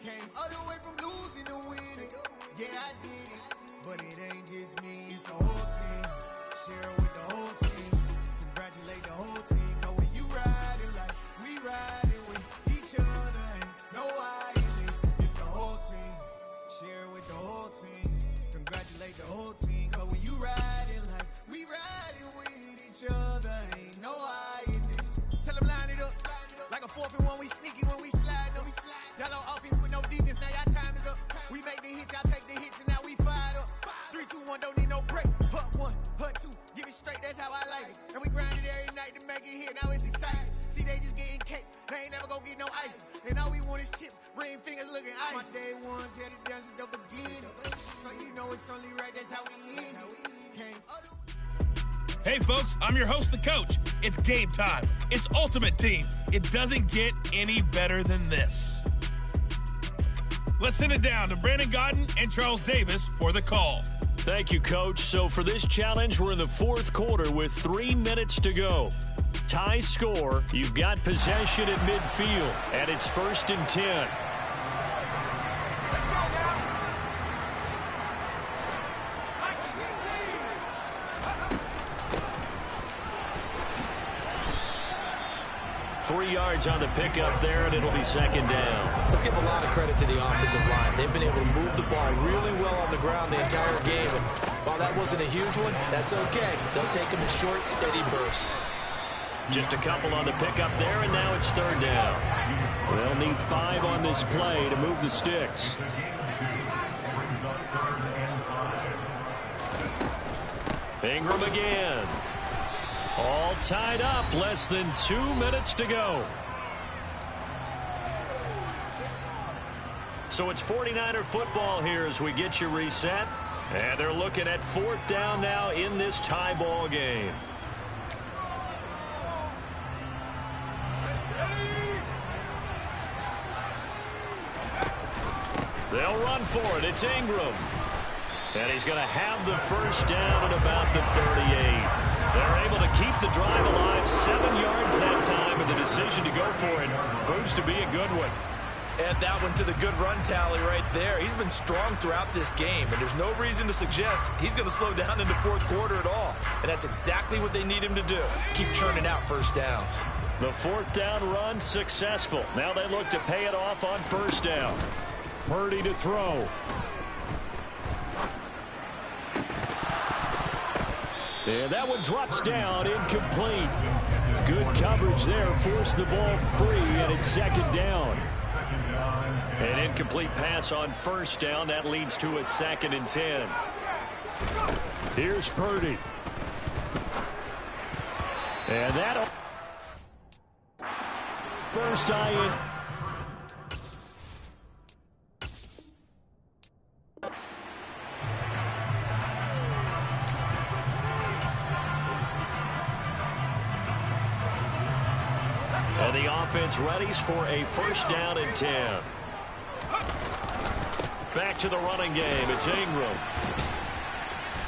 Came all the way from losing to winning. Yeah, I did it. But it ain't just me, it's the whole team. Share it with the whole team. Congratulate the whole team. Cause when you riding like we riding with each other, ain't no violence. It's the whole team. Share it with the whole team. Congratulate the whole team. Cause when you riding like we riding with each other, ain't no violence. Tell them line it up. Like a 4th and 1, we sneaky when we slide them. Yellow offense with no defense, now y'all time is up. We make the hits, y'all take the hits, and now we fired up. 3, 2, 1, don't need no break. Hut 1, hut 2, give it straight, that's how I like it. And we grind it every night to make it hit, now it's exciting. See, they just getting cake, they ain't never gonna get no ice. And all we want is chips, ring fingers looking ice. My day ones here to dance at the beginning. So you know it's only right, that's how we end it. Came other. Hey folks, I'm your host, The Coach. It's game time. It's Ultimate Team. It doesn't get any better than this. Let's send it down to Brandon Gaudin and Charles Davis for the call. Thank you, Coach. So for this challenge, we're in the 4th quarter with 3 minutes to go. Tie score, you've got possession at midfield, and it's 1st and 10. Yards on the pickup there, and it'll be 2nd down. Let's give a lot of credit to the offensive line. They've been able to move the ball really well on the ground the entire game. And while that wasn't a huge one, that's okay. They'll take them in short, steady bursts. Just a couple on the pickup there, and now it's 3rd down. They'll need 5 on this play to move the sticks. Ingram again. All tied up, less than 2 minutes to go. So it's 49er football here as we get you reset. And they're looking at 4th down now in this tie ball game. They'll run for it. It's Ingram. And he's going to have the 1st down at about the 38. They're able to keep the drive alive. 7 yards that time, and the decision to go for it proves to be a good one. Add that one to the good run tally right there. He's been strong throughout this game, and there's no reason to suggest he's going to slow down in the fourth quarter at all. And that's exactly what they need him to do. Keep churning out first downs. The fourth down run successful. Now they look to pay it off on first down. Purdy to throw. And that one drops down, incomplete. Good coverage there, forced the ball free, and it's second down. An incomplete pass on first down. That leads to a 2nd and 10. Here's Purdy. And that first eye in. And the offense readies for a first down and 10. Back to the running game. It's Ingram.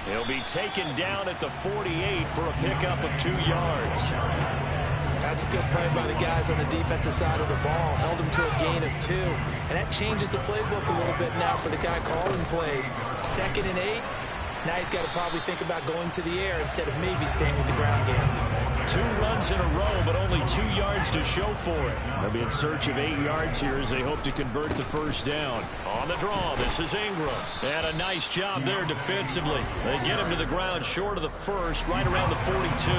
He'll be taken down at the 48 for a pickup of 2 yards. That's a good play by the guys on the defensive side of the ball. Held him to a gain of 2. And that changes the playbook a little bit now for the guy calling plays. 2nd and 8. Now he's got to probably think about going to the air instead of maybe staying with the ground game. 2 runs in a row, but only 2 yards to show for it. They'll be in search of 8 yards here as they hope to convert the first down. On the draw, this is Ingram. And a nice job there defensively. They get him to the ground short of the first, right around the 42.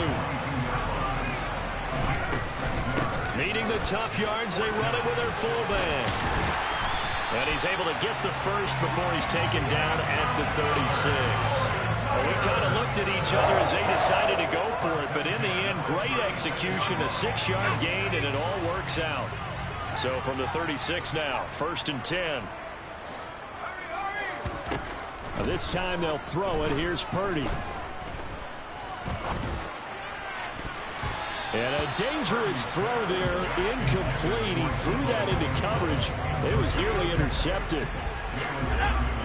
Needing the tough yards, they run it with their fullback. And he's able to get the first before he's taken down at the 36. Well, we kind of looked at each other as they decided to go for it, but in the end, great execution, a 6-yard gain, and it all works out. So from the 36 now, 1st and 10. This time they'll throw it. Here's Purdy. And a dangerous throw there, incomplete. He threw that into coverage. It was nearly intercepted.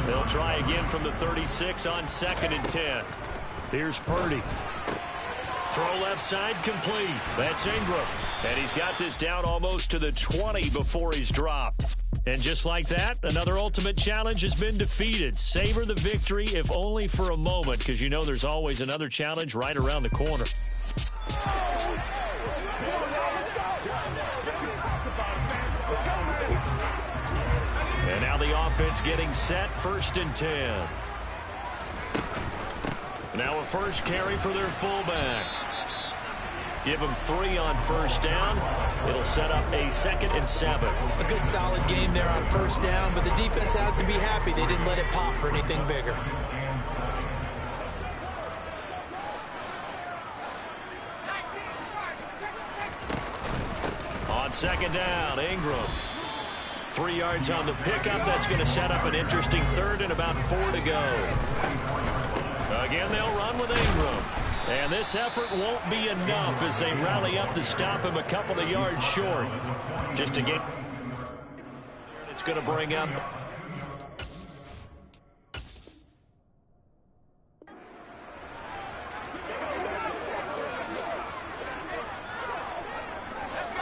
They'll try again from the 36 on 2nd and 10. Here's Purdy. Throw left side, complete. That's Ingram. And he's got this down almost to the 20 before he's dropped. And just like that, another ultimate challenge has been defeated. Savor the victory, if only for a moment, because you know there's always another challenge right around the corner. And now the offense getting set, 1st and 10. Now a first carry for their fullback. Give him 3 on first down. It'll set up a 2nd and 7. A good solid game there on first down, but the defense has to be happy they didn't let it pop for anything bigger. On 2nd down, Ingram. 3 yards on the pickup. That's going to set up an interesting 3rd and about 4 to go. Again, they'll run with Ingram. And this effort won't be enough as they rally up to stop him a couple of yards short. Just to get... It's going to bring up...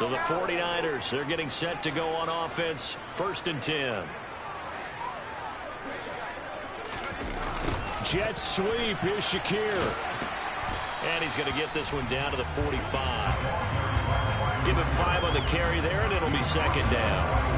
So the 49ers, they're getting set to go on offense. 1st and 10. Jet sweep. Here's Shakir. And he's going to get this one down to the 45. Give him 5 on the carry there, and it'll be 2nd down.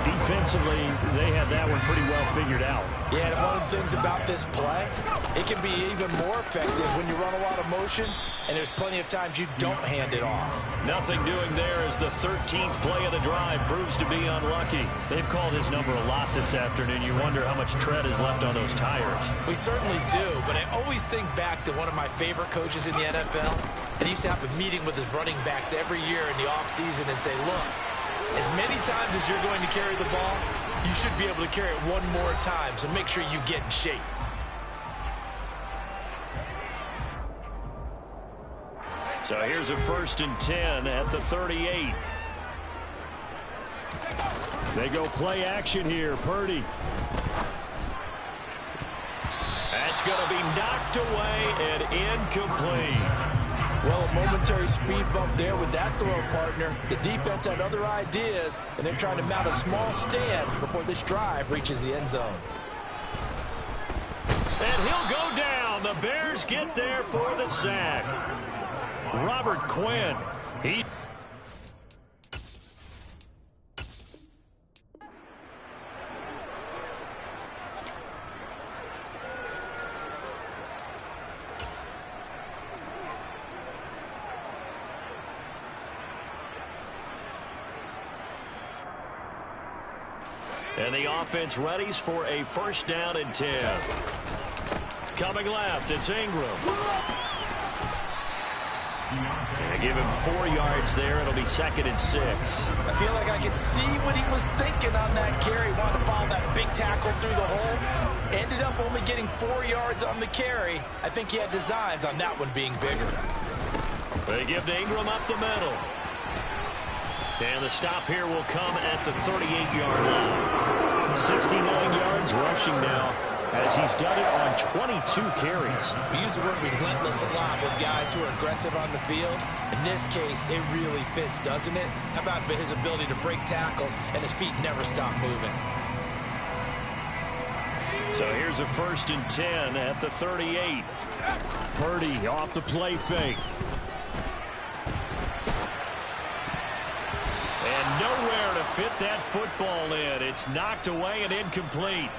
Defensively, they had that one pretty well figured out. Yeah, and one of the things about this play, it can be even more effective when you run a lot of motion, and there's plenty of times you don't hand it off. Nothing doing there as the 13th play of the drive proves to be unlucky. They've called his number a lot this afternoon. You wonder how much tread is left on those tires. We certainly do, but I always think back to one of my favorite coaches in the NFL, and he used to have a meeting with his running backs every year in the offseason and say, look, as many times as you're going to carry the ball, you should be able to carry it one more time, so make sure you get in shape. So here's a 1st and 10 at the 38. They go play action here. Purdy. That's going to be knocked away and incomplete. Well, a momentary speed bump there with that throw, partner. The defense had other ideas, and they're trying to mount a small stand before this drive reaches the end zone. And he'll go down. The Bears get there for the sack. Robert Quinn. And the offense readies for a first down and 10. Coming left, it's Ingram. And give him 4 yards there. It'll be 2nd and 6. I feel like I could see what he was thinking on that carry. Wanted to follow that big tackle through the hole. Ended up only getting 4 yards on the carry. I think he had designs on that one being bigger. They give to Ingram up the middle. And the stop here will come at the 38-yard line. 69 yards rushing now, as he's done it on 22 carries. We use the word relentless a lot with guys who are aggressive on the field. In this case, it really fits, doesn't it? How about his ability to break tackles and his feet never stop moving? So here's a 1st and 10 at the 38. Purdy off the play fake. And nowhere to fit that football in. It's knocked away and incomplete.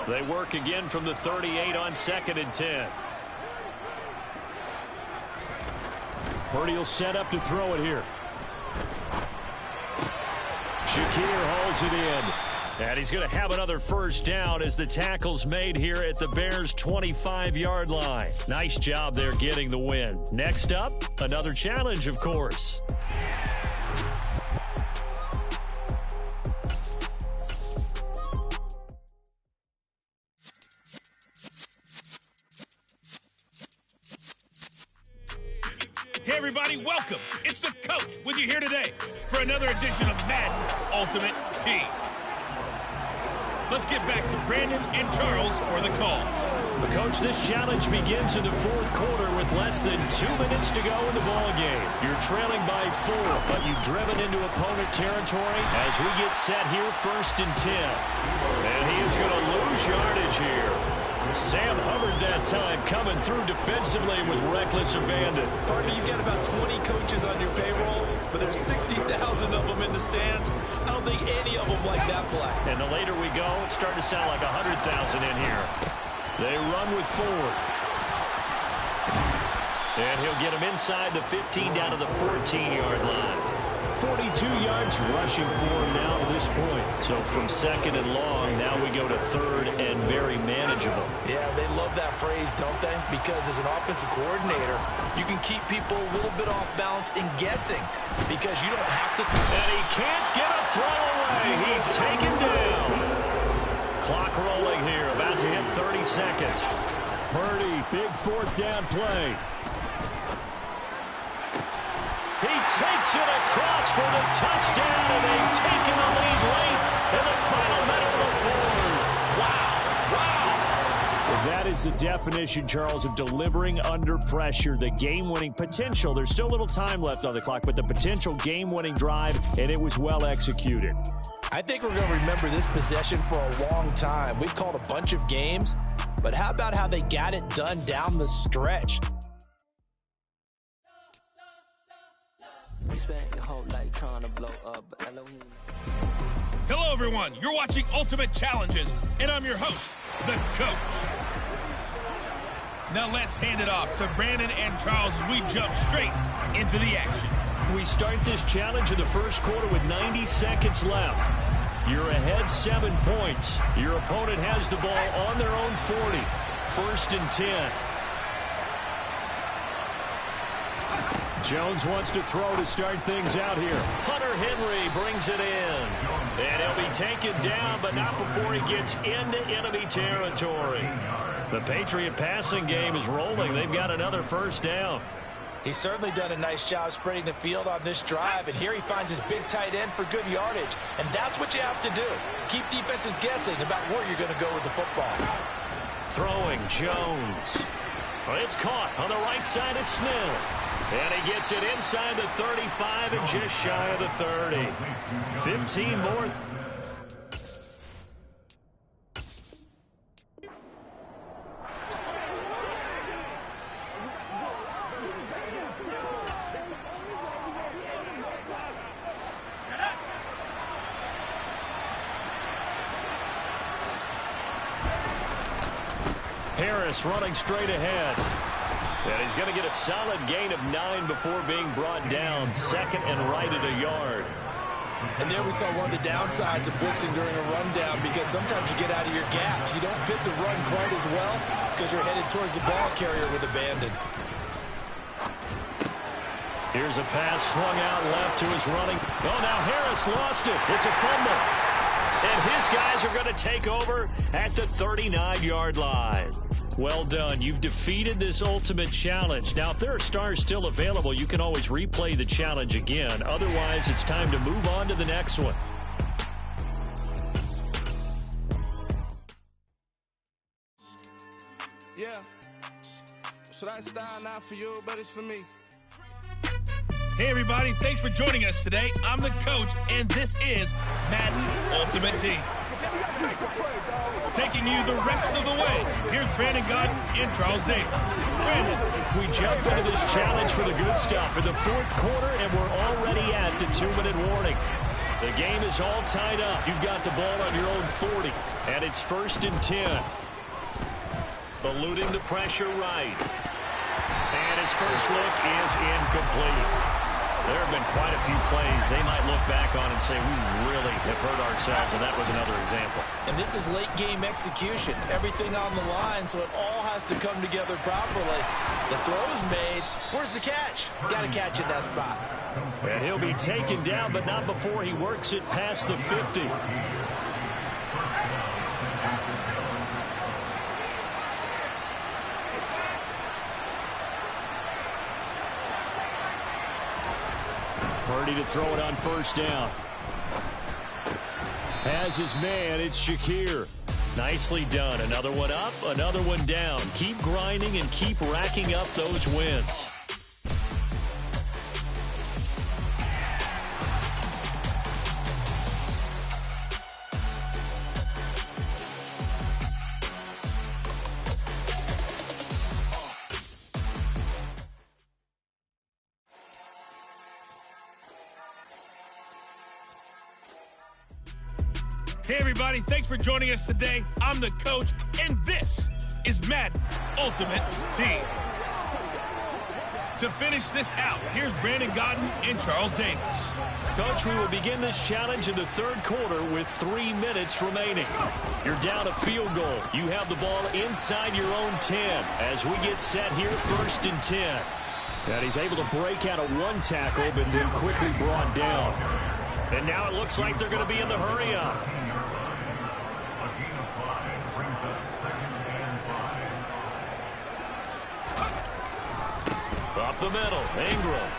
They work again from the 38 on 2nd and 10. Purdy will set up to throw it here. Shakir hauls it in. And he's going to have another first down as the tackle's made here at the Bears' 25-yard line. Nice job there getting the win. Next up, another challenge, of course. Hey, everybody, welcome. It's the coach with you here today for another edition of Madden Ultimate Team. Let's get back to Brandon and Charles for the call. But Coach, this challenge begins in the 4th quarter with less than 2 minutes to go in the ball game. You're trailing by 4, but you've driven into opponent territory as we get set here 1st and 10. And he is going to lose yardage here. Sam Hubbard that time coming through defensively with reckless abandon. Partner, you've got about 20 coaches on your payroll, but there's 60,000 of them in the stands. I don't think any of them like that play. And the later we go, it's starting to sound like 100,000 in here. They run with Ford. And he'll get him inside the 15 down to the 14-yard line. 42 yards rushing for him now to this point. So from 2nd and long, now we go to 3rd and very manageable. Yeah, they love that phrase, don't they? Because as an offensive coordinator, you can keep people a little bit off balance in guessing because you don't have to. And he can't get a throw away. He's taken down. Clock rolling here, about to hit 30 seconds. Purdy, big 4th down play. He takes it across for the touchdown, and they've taken the lead late in the final minute of the 4th. Wow. That is the definition, Charles, of delivering under pressure. The game-winning potential. There's still a little time left on the clock, but the potential game-winning drive, and it was well executed. I think we're going to remember this possession for a long time. We've called a bunch of games, but how about how they got it done down the stretch? We spent your whole life trying to blow up Elohim. Hello, everyone. You're watching Ultimate Challenges, and I'm your host, the coach. Now let's hand it off to Brandon and Charles as we jump straight into the action. We start this challenge in the 1st quarter with 90 seconds left. You're ahead 7 points. Your opponent has the ball on their own 40. 1st and 10. Jones wants to throw to start things out here. Hunter Henry brings it in. And he'll be taken down, but not before he gets into enemy territory. The Patriot passing game is rolling. They've got another first down. He's certainly done a nice job spreading the field on this drive, and here he finds his big tight end for good yardage. And that's what you have to do. Keep defenses guessing about where you're going to go with the football. Throwing Jones. It's caught on the right side at Smith. And he gets it inside the 35 and just shy of the 30. 15 more. Harris running straight ahead. And he's going to get a solid gain of 9 before being brought down. Second and right at a yard. And there we saw one of the downsides of blitzing during a rundown, because sometimes you get out of your gaps. You don't fit the run quite as well because you're headed towards the ball carrier with abandon. Here's a pass swung out left to his running. Oh, now Harris lost it. It's a fumble. And his guys are going to take over at the 39-yard line. Well done. You've defeated this ultimate challenge. Now, if there are stars still available, you can always replay the challenge again. Otherwise, it's time to move on to the next one. Yeah. So that style not for you, but it's for me. Hey, everybody. Thanks for joining us today. I'm the coach, and this is Madden Ultimate Team. Taking you the rest of the way, here's Brandon Gaudin and Charles Davis. Brandon. We jump into this challenge for the good stuff in the fourth quarter, and we're already at the 2-minute warning. The game is all tied up. You've got the ball on your own 40, and it's 1st and 10. Eluding the pressure right. And his first look is incomplete. There have been quite a few plays they might look back on and say, we really have hurt ourselves, and that was another example. And this is late-game execution. Everything on the line, so it all has to come together properly. The throw is made. Where's the catch? Got to catch in that spot. And he'll be taken down, but not before he works it past the 50. Purdy to throw it on 1st down. Has his man, it's Shakir. Nicely done. Another one up, another one down. Keep grinding and keep racking up those wins. Hey, everybody. Thanks for joining us today. I'm the coach, and this is Madden Ultimate Team. To finish this out, here's Brandon Gaudin and Charles Davis. Coach, we will begin this challenge in the 3rd quarter with 3 minutes remaining. You're down a field goal. You have the ball inside your own 10 as we get set here, 1st and 10. And he's able to break out a 1 tackle, but then quickly brought down. And now it looks like they're going to be in the hurry-up. Up the middle, Ingram.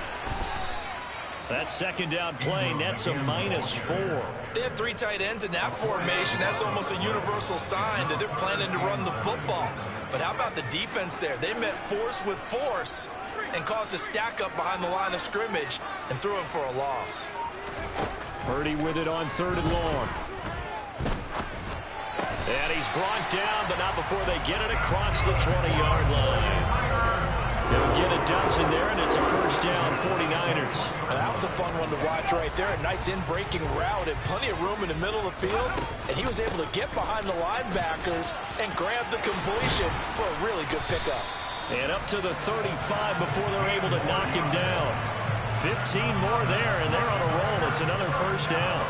That 2nd down play nets a -4. They have 3 tight ends in that formation. That's almost a universal sign that they're planning to run the football. But how about the defense there? They met force with force and caused a stack up behind the line of scrimmage and threw him for a loss. Purdy with it on 3rd and long. And he's brought down, but not before they get it across the 20-yard line. They'll get a dozen there, and it's a 1st down, 49ers. Well, that was a fun one to watch right there. A nice in-breaking route and plenty of room in the middle of the field. And he was able to get behind the linebackers and grab the completion for a really good pickup. And up to the 35 before they're able to knock him down. 15 more there, and they're on a roll. It's another 1st down.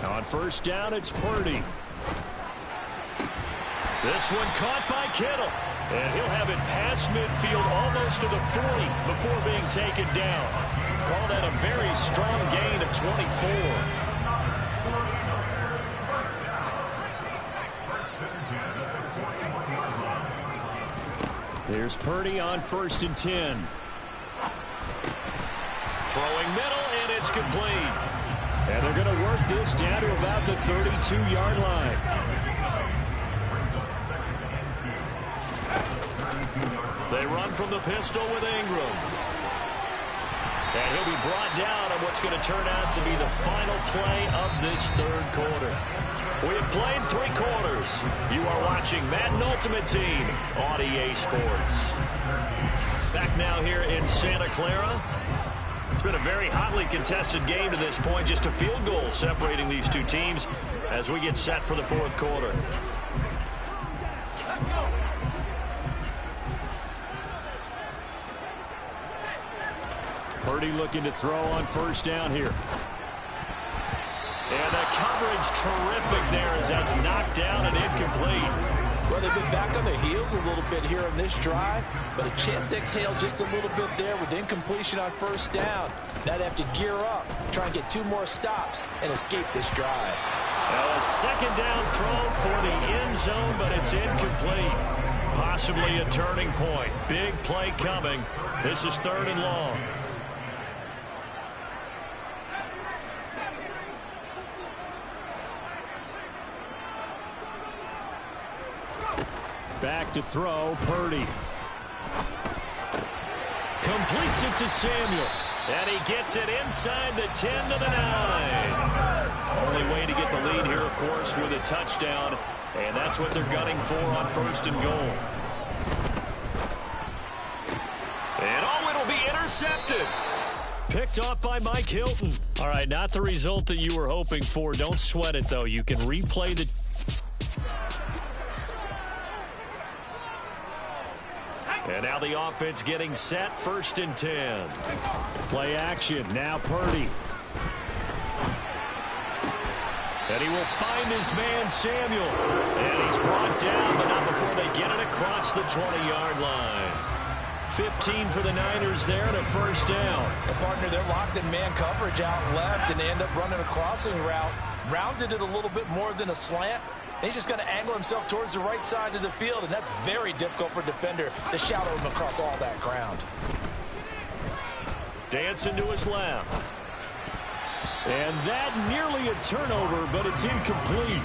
Now on 1st down, it's Purdy. This one caught by Kittle. And he'll have it past midfield almost to the 40 before being taken down. Call that a very strong gain of 24. There's Purdy on 1st and 10. Throwing middle, and it's complete. And they're going to work this down to about the 32-yard line. They run from the pistol with Ingram. And he'll be brought down on what's going to turn out to be the final play of this third quarter. We have played 3 quarters. You are watching Madden Ultimate Team on EA Sports. Back now here in Santa Clara. It's been a very hotly contested game to this point. Just a field goal separating these two teams as we get set for the fourth quarter. Purdy looking to throw on first down here. And the coverage terrific there as that's knocked down and incomplete. Well, they've been back on their heels a little bit here on this drive, but a chance to exhale just a little bit there with incompletion on first down. Now they have to gear up, try and get 2 more stops, and escape this drive. Well, a second down throw for the end zone, but it's incomplete. Possibly a turning point. Big play coming. This is 3rd and long. Back to throw, Purdy. Completes it to Samuel. And he gets it inside the 10 to the 9. Only way to get the lead here, of course, with a touchdown. And that's what they're gunning for on 1st and goal. And it'll be intercepted. Picked off by Mike Hilton. All right, not the result that you were hoping for. Don't sweat it, though. You can replay the... And now the offense getting set, 1st and 10. Play action, now Purdy. And he will find his man, Samuel. And he's brought down, but not before they get it across the 20-yard line. 15 for the Niners there and a 1st down. And partner, they're locked in man coverage out left, and they end up running a crossing route. Rounded it a little bit more than a slant. He's just going to angle himself towards the right side of the field, and that's very difficult for a defender to shadow him across all that ground. Dancing to his left. And that nearly a turnover, but it's incomplete.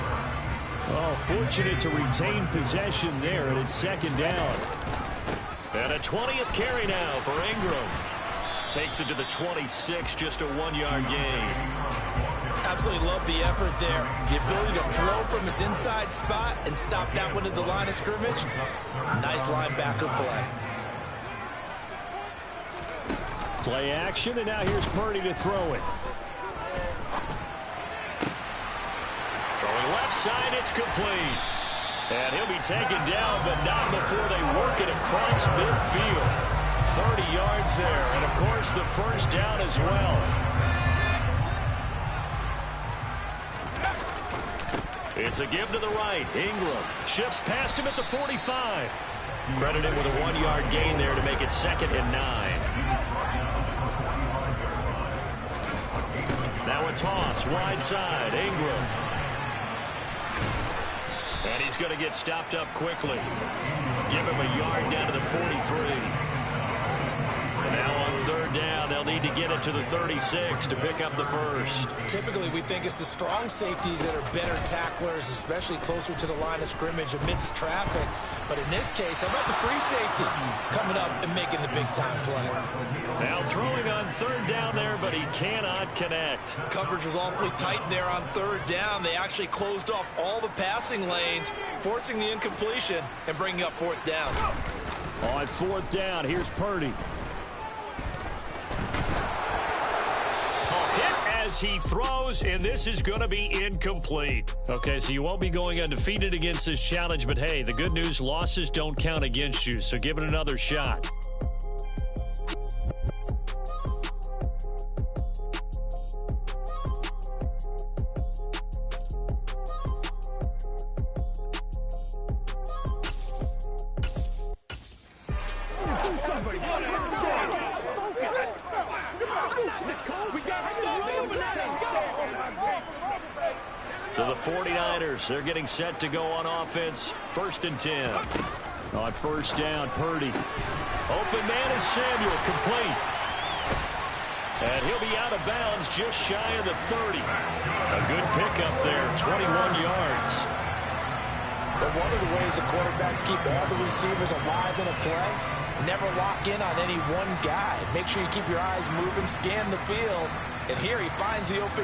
Oh, fortunate to retain possession there, and it's 2nd down. And a 20th carry now for Ingram. Takes it to the 26, just a 1-yard gain. Absolutely love the effort there. The ability to flow from his inside spot and stop that one at the line of scrimmage. Nice linebacker play. Play action, and now here's Purdy to throw it. Throwing left side, it's complete. And he'll be taken down, but not before they work it across midfield. 30 yards there, and of course the 1st down as well. It's a give to the right. Ingram shifts past him at the 45. Credit him with a 1-yard gain there to make it 2nd and 9. Now a toss, wide side, Ingram. And he's going to get stopped up quickly. Give him a yard down to the 43. And now on 3rd down, they'll need to get it to the 36 to pick up the 1st. Typically, we think it's the strong safeties that are better tacklers, especially closer to the line of scrimmage amidst traffic. But in this case, how about the free safety coming up and making the big-time play? Now throwing on 3rd down there, but he cannot connect. Coverage was awfully tight there on 3rd down. They actually closed off all the passing lanes, forcing the incompletion and bringing up 4th down. On 4th down, here's Purdy. As he throws, and this is going to be incomplete. Okay, so you won't be going undefeated against this challenge, but hey, the good news, losses don't count against you, so give it another shot. So the 49ers, they're getting set to go on offense. 1st and 10. On 1st down, Purdy. Open man is Samuel, complete. And he'll be out of bounds just shy of the 30. A good pickup there, 21 yards. But one of the ways the quarterbacks keep all the receivers alive in a play, never lock in on any one guy. Make sure you keep your eyes moving, scan the field. And here he finds the open